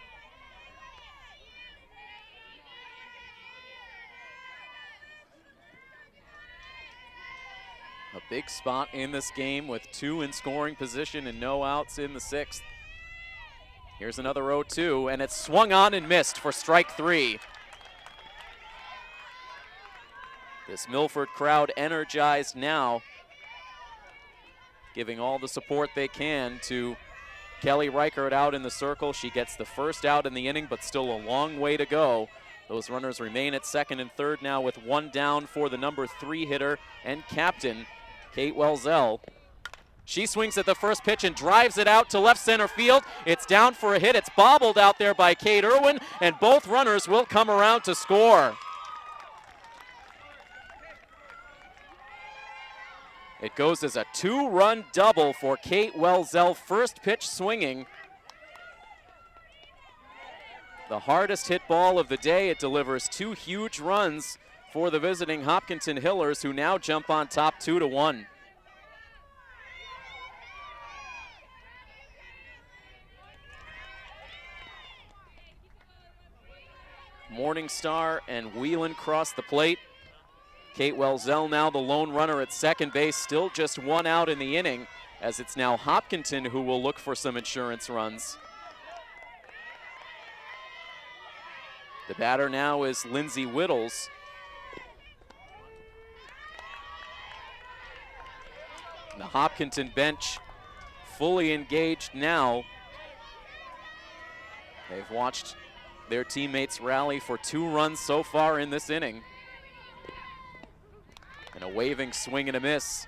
Speaker 1: A big spot in this game with 2 in scoring position and no outs in the 6th. Here's another 0-2, and it's swung on and missed for strike 3. This Milford crowd energized now, giving all the support they can to Kelly Reichert out in the circle. She gets the first out in the inning, but still a long way to go. Those runners remain at second and third now with 1 down for the number 3 hitter and captain, Kate Welzell. She swings at the first pitch and drives it out to left center field. It's down for a hit. It's bobbled out there by Kate Irwin, and both runners will come around to score. It goes as a 2-run double for Kate Welzell, first pitch swinging. The hardest hit ball of the day. It delivers 2 huge runs for the visiting Hopkinton Hillers, who now jump on top 2-1. Morningstar and Whelan cross the plate. Kate Welzell now the lone runner at second base, still just 1 out in the inning, as it's now Hopkinton who will look for some insurance runs. The batter now is Lindsay Whittles. The Hopkinton bench fully engaged now. They've watched their teammates rally for 2 runs so far in this inning. And a waving swing and a miss.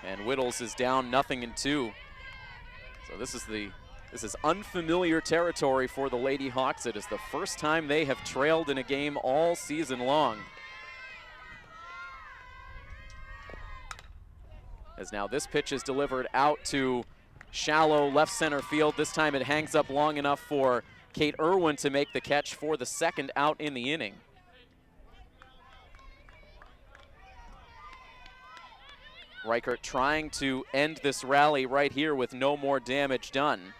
Speaker 1: And Whittles is down 0-2. So this is unfamiliar territory for the Lady Hawks. It is the first time they have trailed in a game all season long. As now this pitch is delivered out to shallow left center field. This time it hangs up long enough for Kate Irwin to make the catch for the 2nd out in the inning. Reichert trying to end this rally right here with no more damage done.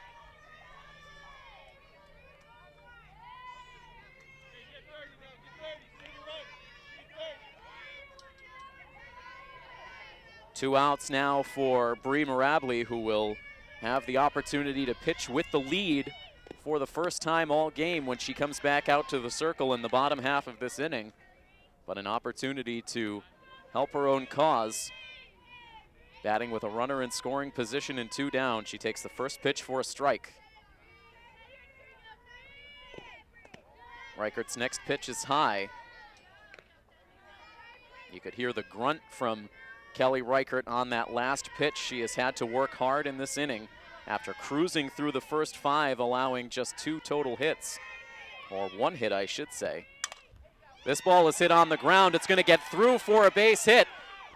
Speaker 1: Two outs now for Bree Mirably, who will have the opportunity to pitch with the lead for the first time all game when she comes back out to the circle in the bottom half of this inning. But an opportunity to help her own cause. Batting with a runner in scoring position and 2 down. She takes the first pitch for a strike. Reichert's next pitch is high. You could hear the grunt from Kelly Reichert on that last pitch. She has had to work hard in this inning after cruising through the first 5, allowing just 2 total hits, or 1 hit, I should say. This ball is hit on the ground. It's going to get through for a base hit.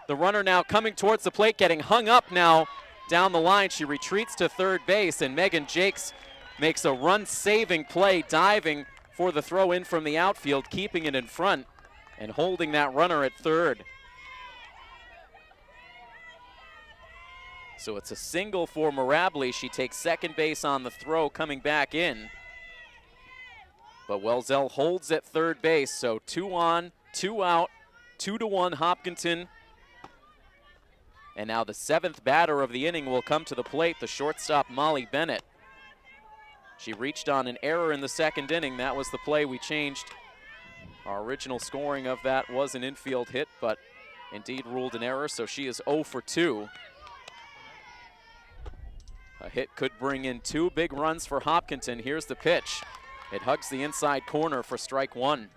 Speaker 1: The runner now coming towards the plate, getting hung up now down the line. She retreats to third base, and Megan Jakes makes a run-saving play, diving for the throw in from the outfield, keeping it in front and holding that runner at third. So it's a single for Mirably. She takes second base on the throw, coming back in. But Welzell holds at third base, so 2 on, 2 out, 2-1 Hopkinton. And now the 7th batter of the inning will come to the plate, the shortstop Molly Bennett. She reached on an error in the 2nd inning. That was the play we changed. Our original scoring of that was an infield hit, but indeed ruled an error, so she is 0 for 2. A hit could bring in 2 big runs for Hopkinton. Here's the pitch. It hugs the inside corner for strike 1.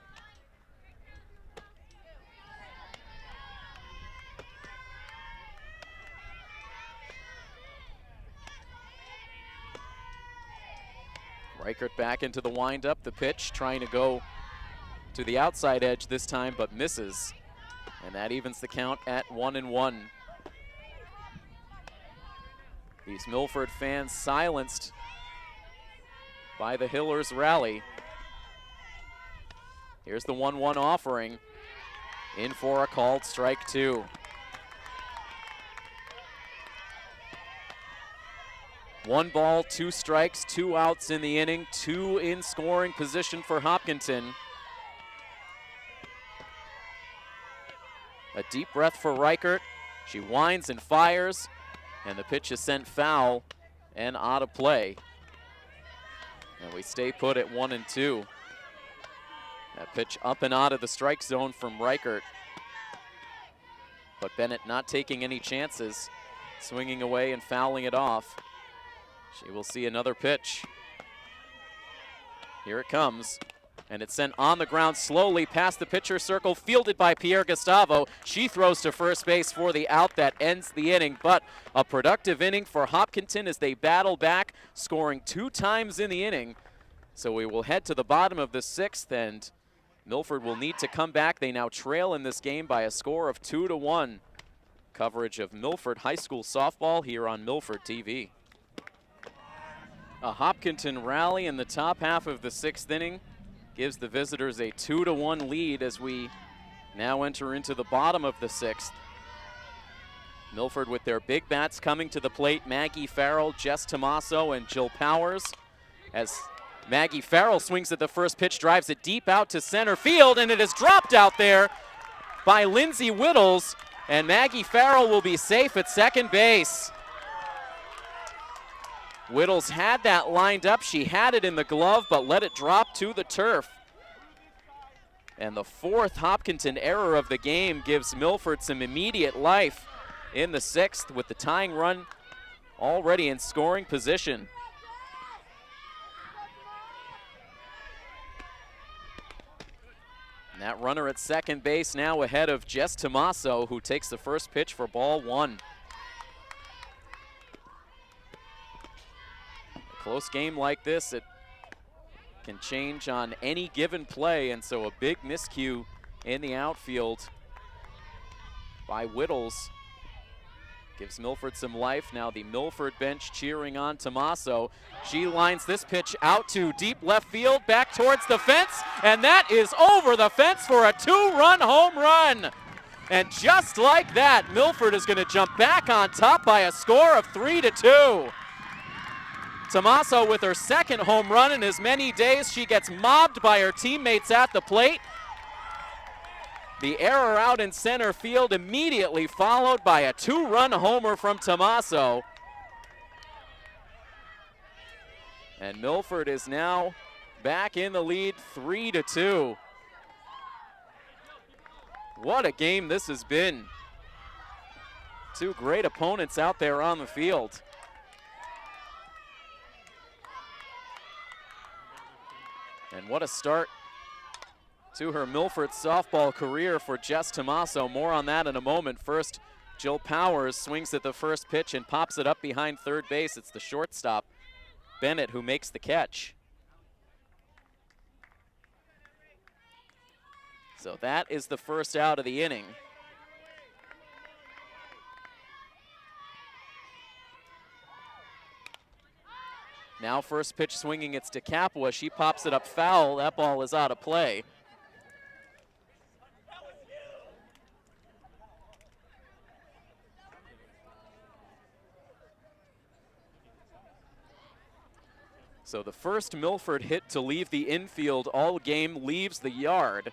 Speaker 1: Reichert back into the windup. The pitch trying to go to the outside edge this time, but misses. And that evens the count at 1-1. These Milford fans silenced by the Hillers rally. Here's the 1-1 offering. In for a called strike 2. One ball, 2 strikes, 2 outs in the inning, 2 in scoring position for Hopkinton. A deep breath for Reichert. She winds and fires, and the pitch is sent foul and out of play. And we stay put at 1-2. That pitch up and out of the strike zone from Reichert. But Bennett not taking any chances, swinging away and fouling it off. She will see another pitch. Here it comes, and it's sent on the ground slowly past the pitcher circle, fielded by Pierre Gustavo. She throws to first base for the out that ends the inning, but a productive inning for Hopkinton as they battle back, scoring 2 times in the inning. So we will head to the bottom of the 6th, and Milford will need to come back. They now trail in this game by a score of 2-1. Coverage of Milford High School softball here on Milford TV. A Hopkinton rally in the top half of the 6th inning gives the visitors a 2-1 lead as we now enter into the bottom of the 6th. Milford with their big bats coming to the plate. Maggie Farrell, Jess Tomaso, and Jill Powers. As Maggie Farrell swings at the first pitch, drives it deep out to center field, and it is dropped out there by Lindsay Whittles, and Maggie Farrell will be safe at second base. Whittles had that lined up. She had it in the glove, but let it drop to the turf. And the 4th Hopkinton error of the game gives Milford some immediate life in the 6th with the tying run already in scoring position. And that runner at second base now ahead of Jess Tomaso, who takes the first pitch for ball 1. Close game like this, it can change on any given play, and so a big miscue in the outfield by Whittles gives Milford some life. Now the Milford bench cheering on Tomaso. She lines this pitch out to deep left field, back towards the fence, and that is over the fence for a 2-run home run. And just like that, Milford is going to jump back on top by a score of 3-2. Tomaso with her 2nd home run in as many days. She gets mobbed by her teammates at the plate. The error out in center field immediately followed by a 2-run homer from Tomaso. And Milford is now back in the lead, 3-2. What a game this has been. 2 great opponents out there on the field. And what a start to her Milford softball career for Jess Tomaso. More on that in a moment. First, Jill Powers swings at the first pitch and pops it up behind third base. It's the shortstop, Bennett, who makes the catch. So that is the first out of the inning. Now first pitch swinging, it's to Capua. She pops it up foul. That ball is out of play. So the first Milford hit to leave the infield all game leaves the yard.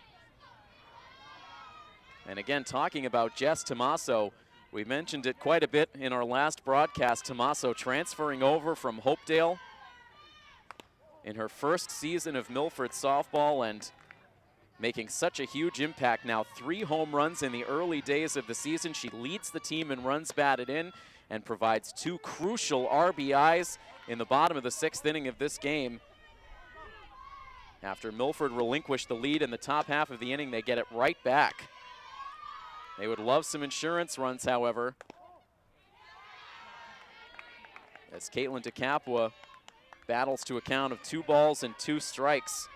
Speaker 1: And again, talking about Jess Tomaso, we mentioned it quite a bit in our last broadcast. Tomaso transferring over from Hopedale in her first season of Milford softball and making such a huge impact now. 3 home runs in the early days of the season. She leads the team in runs batted in and provides 2 crucial RBIs in the bottom of the 6th inning of this game. After Milford relinquished the lead in the top half of the inning, they get it right back. They would love some insurance runs, however, as Caitlin DeCapua battles to a count of 2 balls and 2 strikes.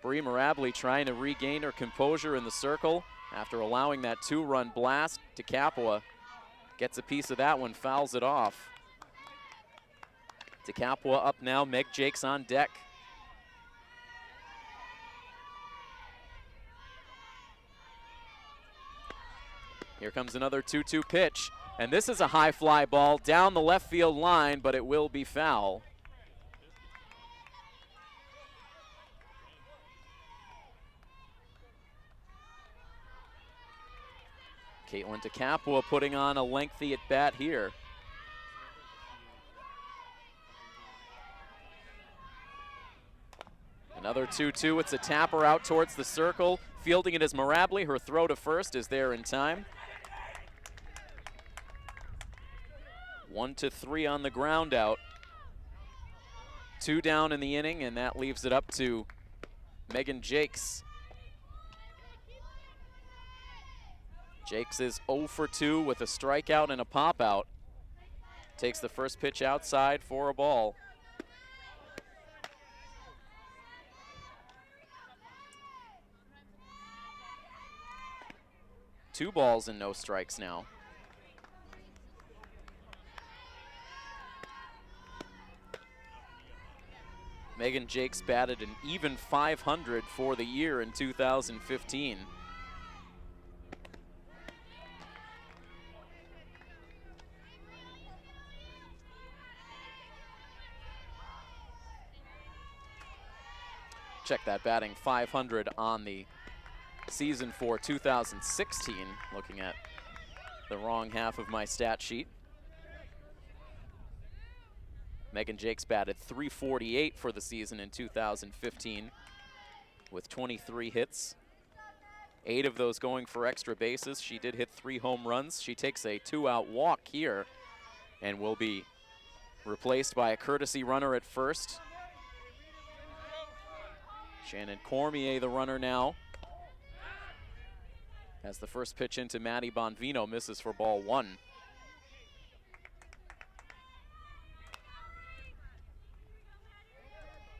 Speaker 1: Bree Mirably trying to regain her composure in the circle after allowing that 2-run blast. DeCapua gets a piece of that one, fouls it off. DeCapua up now, Meg Jakes on deck. Here comes another 2-2 pitch, and this is a high fly ball down the left field line, but it will be foul. Caitlin DeCapua putting on a lengthy at bat here. Another 2-2. It's a tapper out towards the circle. Fielding it is Mirably. Her throw to first is there in time. 1-3 on the ground out. 2 down in the inning, and that leaves it up to Megan Jakes. Jakes is 0 for 2 with a strikeout and a pop out. Takes the first pitch outside for a ball. Two balls and no strikes now. Megan Jakes batted an even .500 for the year in 2015. Check that, batting .500 on the season for 2016. Looking at the wrong half of my stat sheet. Megan Jakes batted .348 for the season in 2015 with 23 hits. 8 of those going for extra bases. She did hit 3 home runs. She takes a 2-out walk here and will be replaced by a courtesy runner at first. Shannon Cormier, the runner now, as the first pitch into Maddie Bonvino misses for ball 1.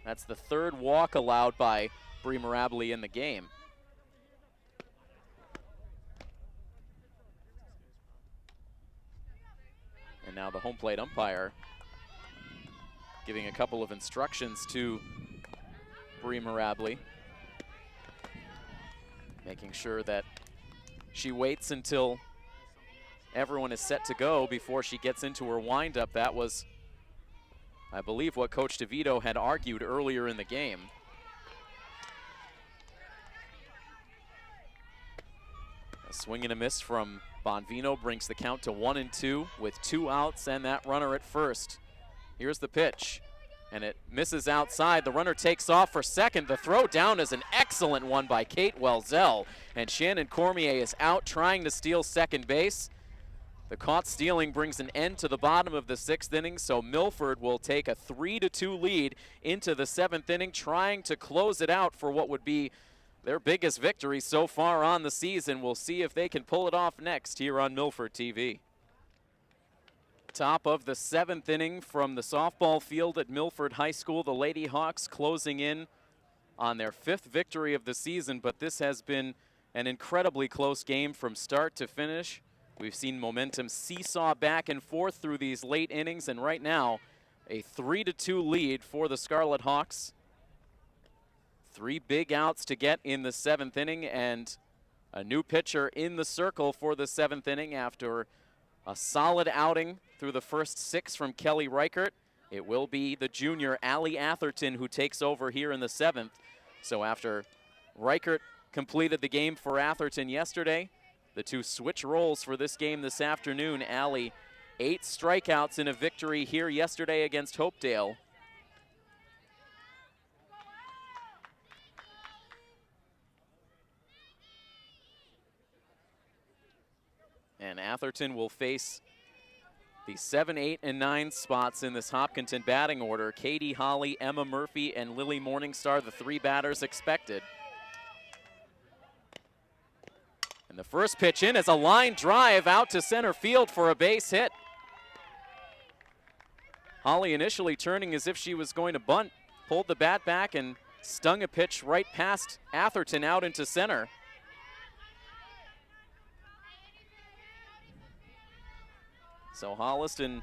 Speaker 1: That's the 3rd walk allowed by Bree Mirably in the game. And now the home plate umpire giving a couple of instructions to Bree Mirably, making sure that she waits until everyone is set to go before she gets into her windup. That was, I believe, what Coach DeVito had argued earlier in the game. A swing and a miss from Bonvino brings the count to 1-2 with 2 outs and that runner at first. Here's the pitch, and it misses outside. The runner takes off for second. The throw down is an excellent one by Kate Welzell, and Shannon Cormier is out trying to steal second base. The caught stealing brings an end to the bottom of the 6th inning, so Milford will take a 3-2 lead into the 7th inning, trying to close it out for what would be their biggest victory so far on the season. We'll see if they can pull it off next here on Milford TV. Top of the 7th inning from the softball field at Milford High School. The Lady Hawks closing in on their 5th victory of the season, but this has been an incredibly close game from start to finish. We've seen momentum seesaw back and forth through these late innings, and right now, a 3-2 lead for the Scarlet Hawks. 3 big outs to get in the 7th inning, and a new pitcher in the circle for the 7th inning after a solid outing through the first 6 from Kelly Reichert. It will be the junior Allie Atherton who takes over here in the 7th. So after Reichert completed the game for Atherton yesterday, the 2 switch roles for this game this afternoon. Allie, 8 strikeouts in a victory here yesterday against Hopedale. And Atherton will face the 7, 8, and 9 spots in this Hopkinton batting order. Katie Holly, Emma Murphy, and Lily Morningstar, the 3 batters expected. And the first pitch in is a line drive out to center field for a base hit. Holly initially turning as if she was going to bunt, pulled the bat back and stung a pitch right past Atherton out into center. So Holliston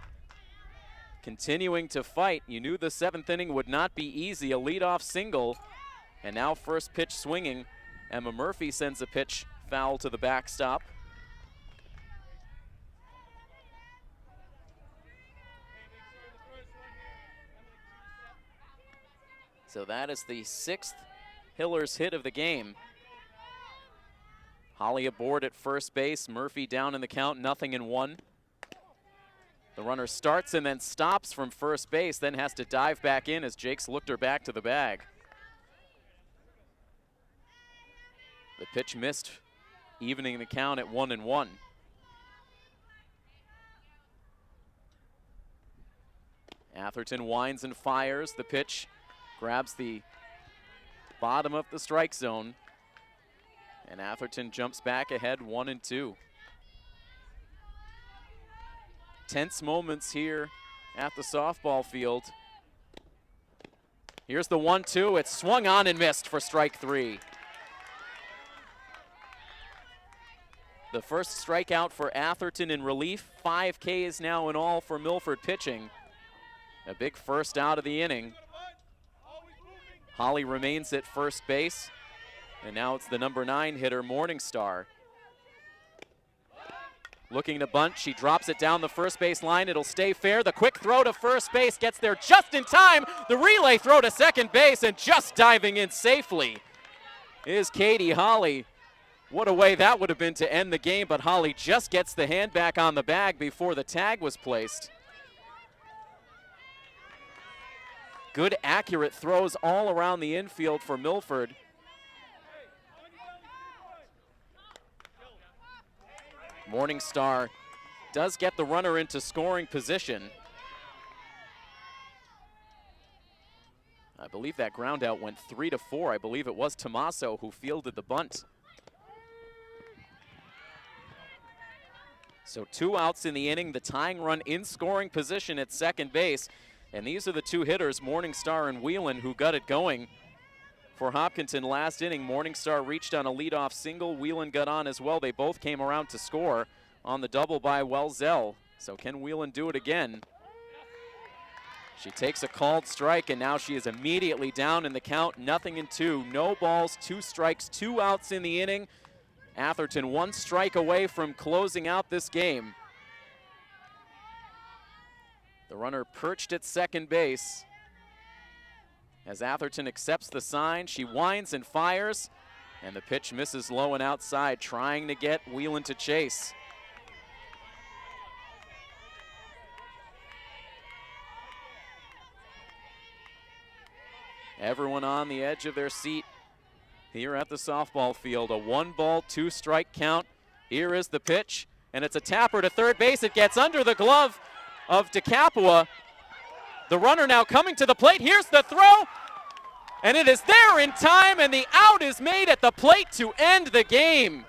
Speaker 1: continuing to fight. You knew the 7th inning would not be easy. A leadoff single, and now first pitch swinging. Emma Murphy sends a pitch foul to the backstop. So that is the 6th Hillers hit of the game. Holly aboard at first base. Murphy down in the count, 0-1. The runner starts and then stops from first base, then has to dive back in as Jakes looked her back to the bag. The pitch missed, evening the count at 1-1. Atherton winds and fires. The pitch grabs the bottom of the strike zone, and Atherton jumps back ahead 1-2. Tense moments here at the softball field. Here's the 1-2. It's swung on and missed for strike 3. The first strikeout for Atherton in relief. 5 Ks now in all for Milford pitching. A big first out of the inning. Holly remains at first base, and now it's the number 9 hitter, Morningstar. Looking to bunt, she drops it down the first base line. It'll stay fair. The quick throw to first base gets there just in time. The relay throw to second base, and just diving in safely is Katie Holly. What a way that would have been to end the game, but Holly just gets the hand back on the bag before the tag was placed. Good, accurate throws all around the infield for Milford. Morningstar does get the runner into scoring position. I believe that ground out went 3-4. I believe it was Tommaso who fielded the bunt. So 2 outs in the inning, the tying run in scoring position at second base. And these are the 2 hitters, Morningstar and Whelan, who got it going for Hopkinton last inning. Morningstar reached on a leadoff single. Whelan got on as well. They both came around to score on the double by Welzell. So can Whelan do it again? She takes a called strike, and now she is immediately down in the count. 0-2. No balls, 2 strikes, 2 outs in the inning. Atherton 1 strike away from closing out this game. The runner perched at second base. As Atherton accepts the sign, she winds and fires, and the pitch misses low and outside, trying to get Whelan to chase. Everyone on the edge of their seat here at the softball field. A 1-ball, 2-strike count. Here is the pitch, and it's a tapper to third base. It gets under the glove of DeCapua. The runner now coming to the plate. Here's the throw, and it is there in time, and the out is made at the plate to end the game.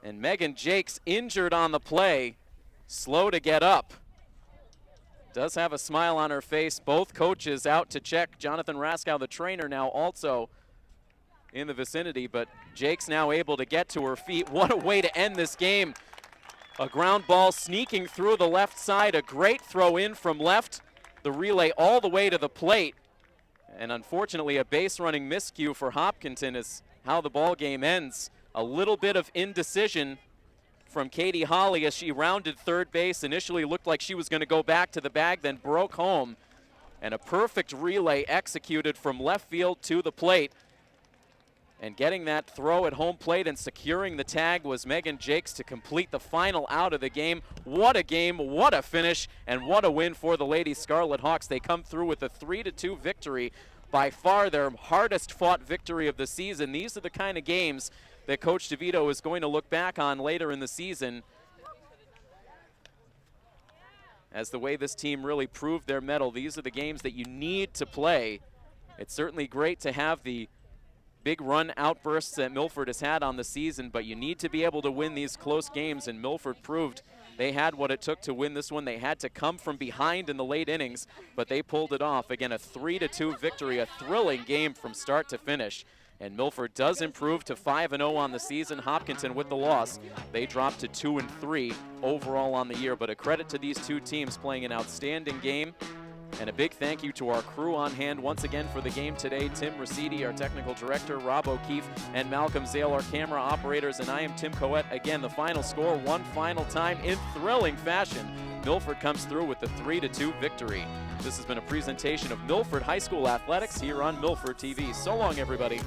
Speaker 1: And Megan Jakes injured on the play, slow to get up. Does have a smile on her face. Both coaches out to check. Jonathan Raskow, the trainer, now also in the vicinity, but Jakes now able to get to her feet. What a way to end this game. A ground ball sneaking through the left side, a great throw in from left, the relay all the way to the plate. And unfortunately, a base running miscue for Hopkinton is how the ball game ends. A little bit of indecision from Katie Holly as she rounded third base. Initially looked like she was going to go back to the bag, then broke home. And a perfect relay executed from left field to the plate. And getting that throw at home plate and securing the tag was Megan Jakes to complete the final out of the game. What a game, what a finish, and what a win for the Lady Scarlet Hawks. They come through with a 3-2 victory, by far their hardest fought victory of the season. These are the kind of games that Coach DeVito is going to look back on later in the season as the way this team really proved their mettle. These are the games that you need to play. It's certainly great to have the big run outbursts that Milford has had on the season, but you need to be able to win these close games, and Milford proved they had what it took to win this one. They had to come from behind in the late innings, but they pulled it off. Again, a 3-2 victory, a thrilling game from start to finish. And Milford does improve to 5-0 on the season. Hopkinton with the loss, they dropped to 2-3 overall on the year. But a credit to these 2 teams playing an outstanding game. And a big thank you to our crew on hand once again for the game today. Tim Rosidi, our technical director, Rob O'Keefe, and Malcolm Zale, our camera operators. And I am Tim Coette. Again, the final score, one final time in thrilling fashion. Milford comes through with the 3-2 victory. This has been a presentation of Milford High School Athletics here on Milford TV. So long, everybody.